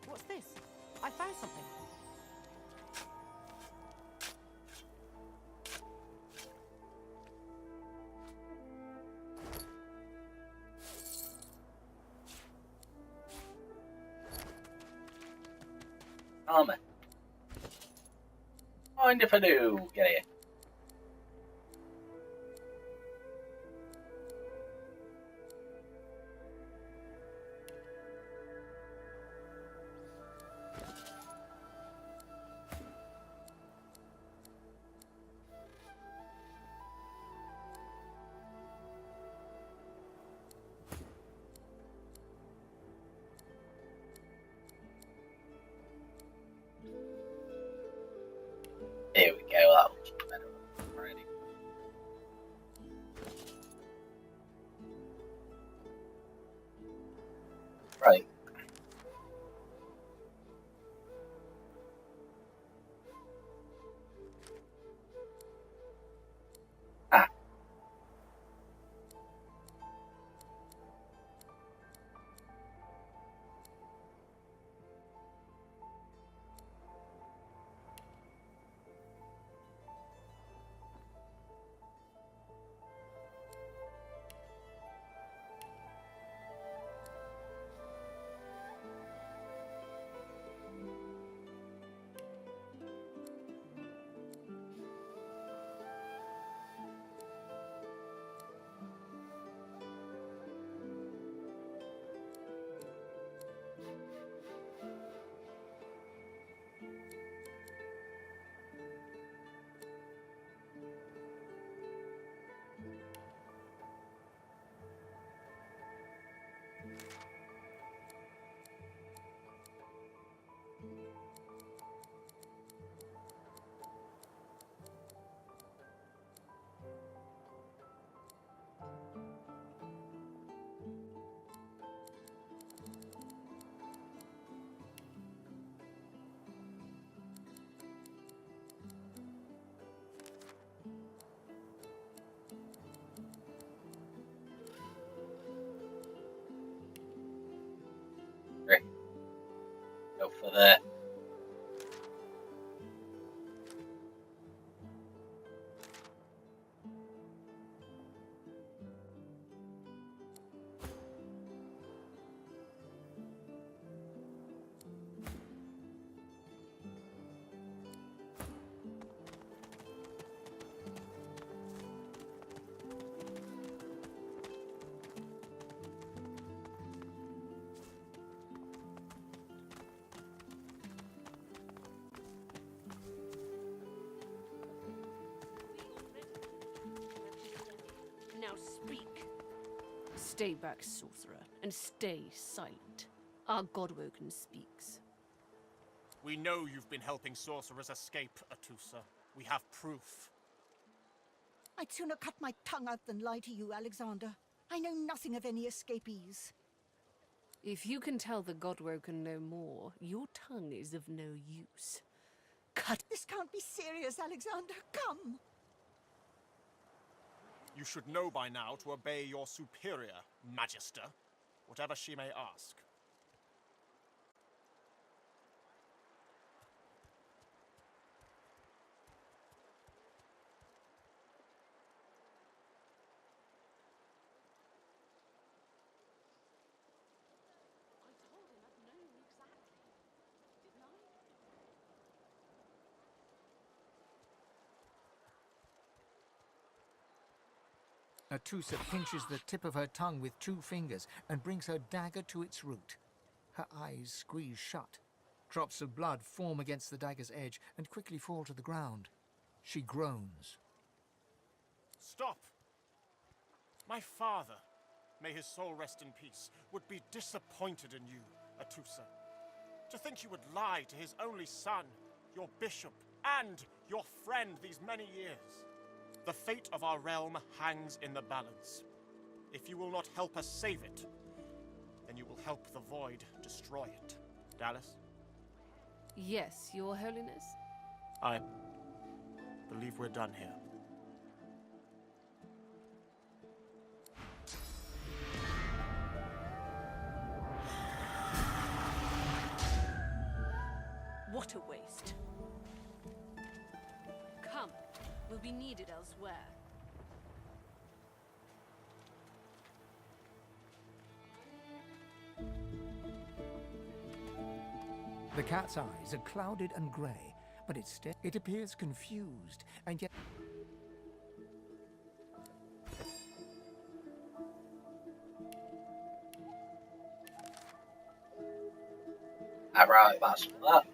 What's this? I found something. Armor. Mind if I do? Get here. There we go, that looks better already. Right. for there. Now speak. Stay back, sorcerer, and stay silent. Our Godwoken speaks. We know you've been helping sorcerers escape, Atusa. We have proof. I'd sooner cut my tongue out than lie to you, Alexander. I know nothing of any escapees. If you can tell the Godwoken no more, your tongue is of no use. Cut. This can't be serious, Alexander. Come. You should know by now to obey your superior, Magister, whatever she may ask. Atusa pinches the tip of her tongue with 2 fingers and brings her dagger to its root. Her eyes squeeze shut. Drops of blood form against the dagger's edge and quickly fall to the ground. She groans. Stop! My father, may his soul rest in peace, would be disappointed in you, Atusa. To think you would lie to his only son, your bishop, and your friend these many years. The fate of our realm hangs in the balance. If you will not help us save it, then you will help the Void destroy it. Dallas? Yes, Your Holiness? I believe we're done here. What a waste. Come, we'll be needed elsewhere. The cat's eyes are clouded and grey, but it appears confused, and yet... Alright, that's for that.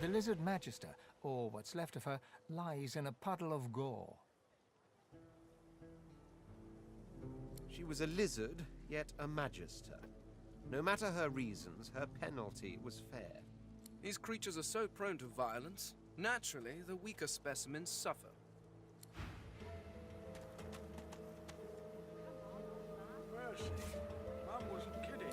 The lizard magister, or what's left of her, lies in a puddle of gore. She was a lizard, yet a magister. No matter her reasons, her penalty was fair. These creatures are so prone to violence. Naturally, the weaker specimens suffer. Mercy. Mum wasn't kidding.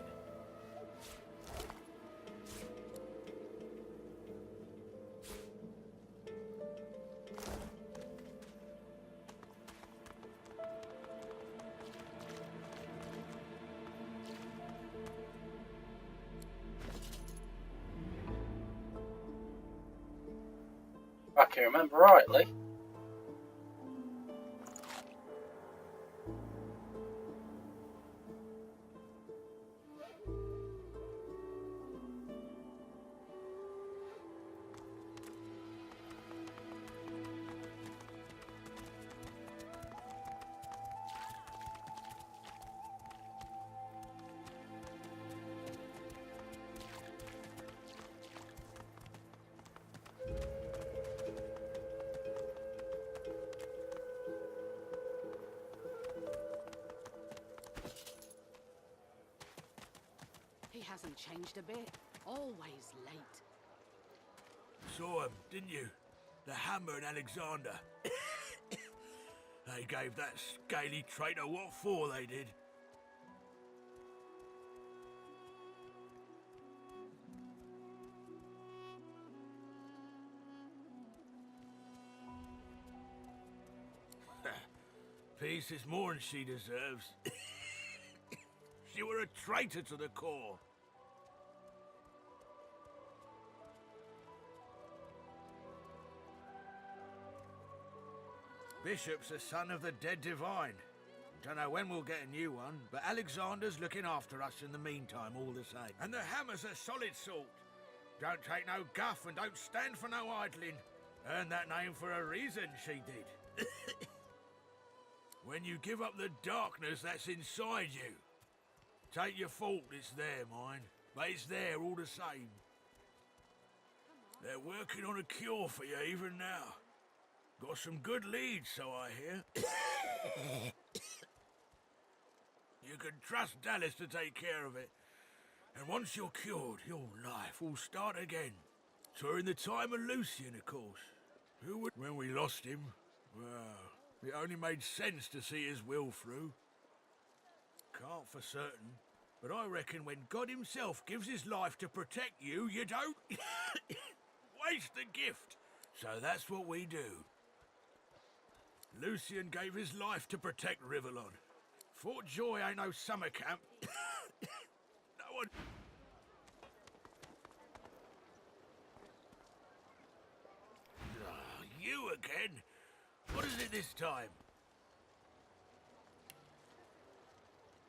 If I can remember rightly. He hasn't changed a bit. Always late. Saw him, didn't you? The Hammer and Alexander. They gave that scaly traitor what for, they did. peace is more than she deserves. She were a traitor to the core. Bishop's a son of the dead divine. Don't know when we'll get a new one, but Alexander's looking after us in the meantime all the same. And the hammer's a solid sort. Don't take no guff and don't stand for no idling. Earned that name for a reason, she did. When you give up the darkness that's inside you. Take your fault, it's there, mind. But it's there all the same. They're working on a cure for you even now. Got some good leads, so I hear. You can trust Dallas to take care of it. And once you're cured, your life will start again. So in the time of Lucian, of course. Who would... When we lost him, well, it only made sense to see his will through. Can't for certain, but I reckon when God himself gives his life to protect you, you don't waste the gift. So that's what we do. Lucian gave his life to protect Rivellon. Fort Joy ain't no summer camp. No one... You again? What is it this time?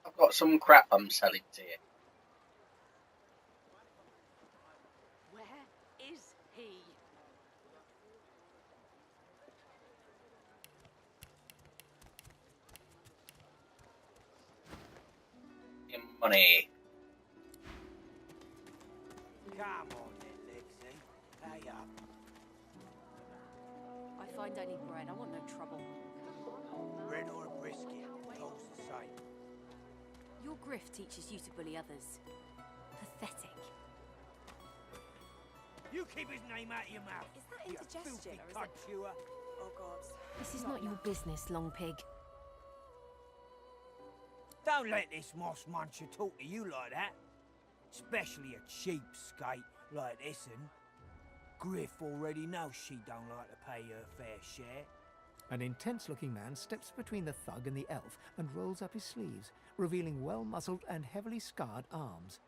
I've got some crap I'm selling to you. Where is he? Your money. Come on then, Lexi. Pay up. I find I need bread. I want no trouble. Bread or a brisket, both the same. Your grift teaches you to bully others. Pathetic. You keep his name out of your mouth. Is that you indigestion filthy or is cunt it... chewer. Oh God. This is not your business, Long Pig. Don't let this moss muncher talk to you like that. Especially a cheapskate like this one. Griff already knows she don't like to pay her fair share. An intense-looking man steps between the thug and the elf and rolls up his sleeves, revealing well-muscled and heavily scarred arms.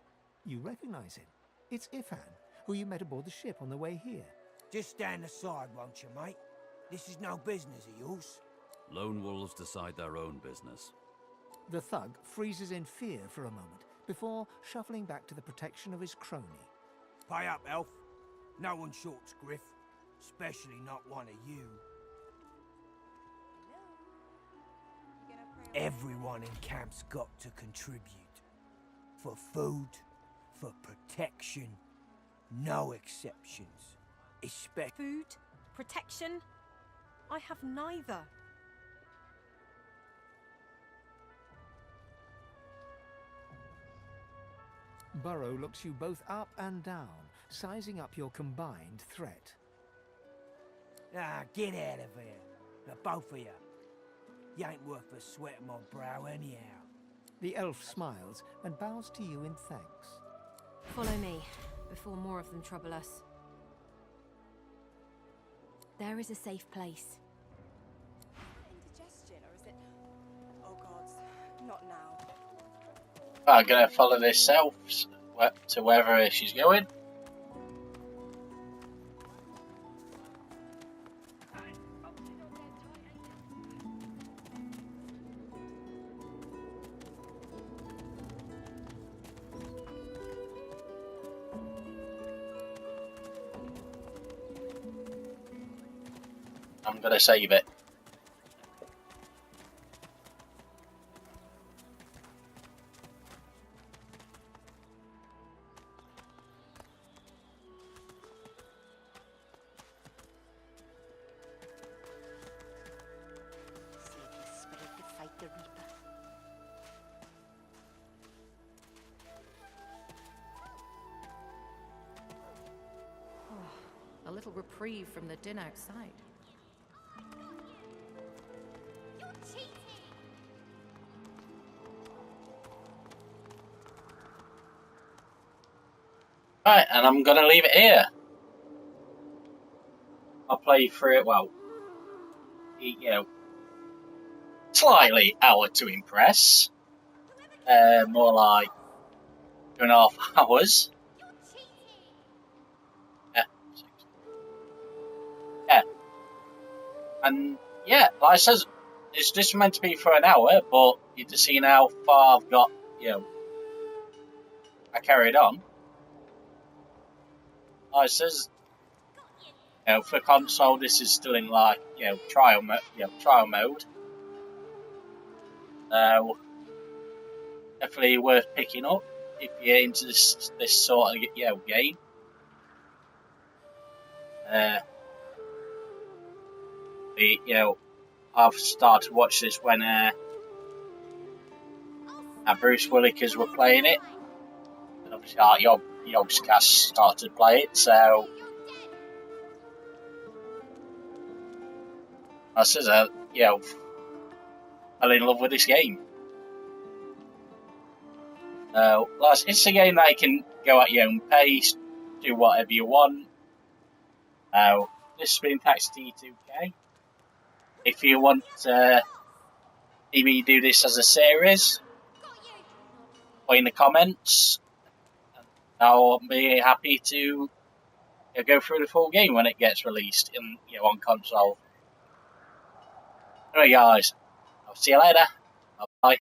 You recognize him. It's Ifan, who you met aboard the ship on the way here. Just stand aside, won't you, mate? This is no business of yours. Lone wolves decide their own business. The thug freezes in fear for a moment before shuffling back to the protection of his crony. Pay up, elf. No one shorts Griff, especially not one of you. Everyone in camp's got to contribute. For food, for protection, no exceptions. Food? Protection? I have neither. Burrow looks you both up and down, sizing up your combined threat. Ah, get out of here. The both of you. You ain't worth the sweat of my brow anyhow. The elf smiles and bows to you in thanks. Follow me, before more of them trouble us. There is a safe place. Indigestion or is it... Oh God. Not now. I'm gonna follow this elf to wherever she's going. I'm gonna save it. A little reprieve from the din outside. Right, and I'm gonna leave it here. I'll play through it, well, you know, slightly hour to impress. More like 2.5 hours. Yeah. And yeah, like I says, it's just meant to be for an hour, but you just seen how far I've got, I carried on. Like I says, for console, this is still in like, trial mode. Definitely worth picking up if you're into this sort of game. I've started to watch this when Bruce Willikers were playing it, and obviously Yogscast started to play it, so I says, fell in love with this game. It's a game that you can go at your own pace, do whatever you want. This has been Taxi T2K. If you want to see me do this as a series, put in the comments. I'll be happy to go through the full game when it gets released on console. Anyway, guys, I'll see you later. Bye.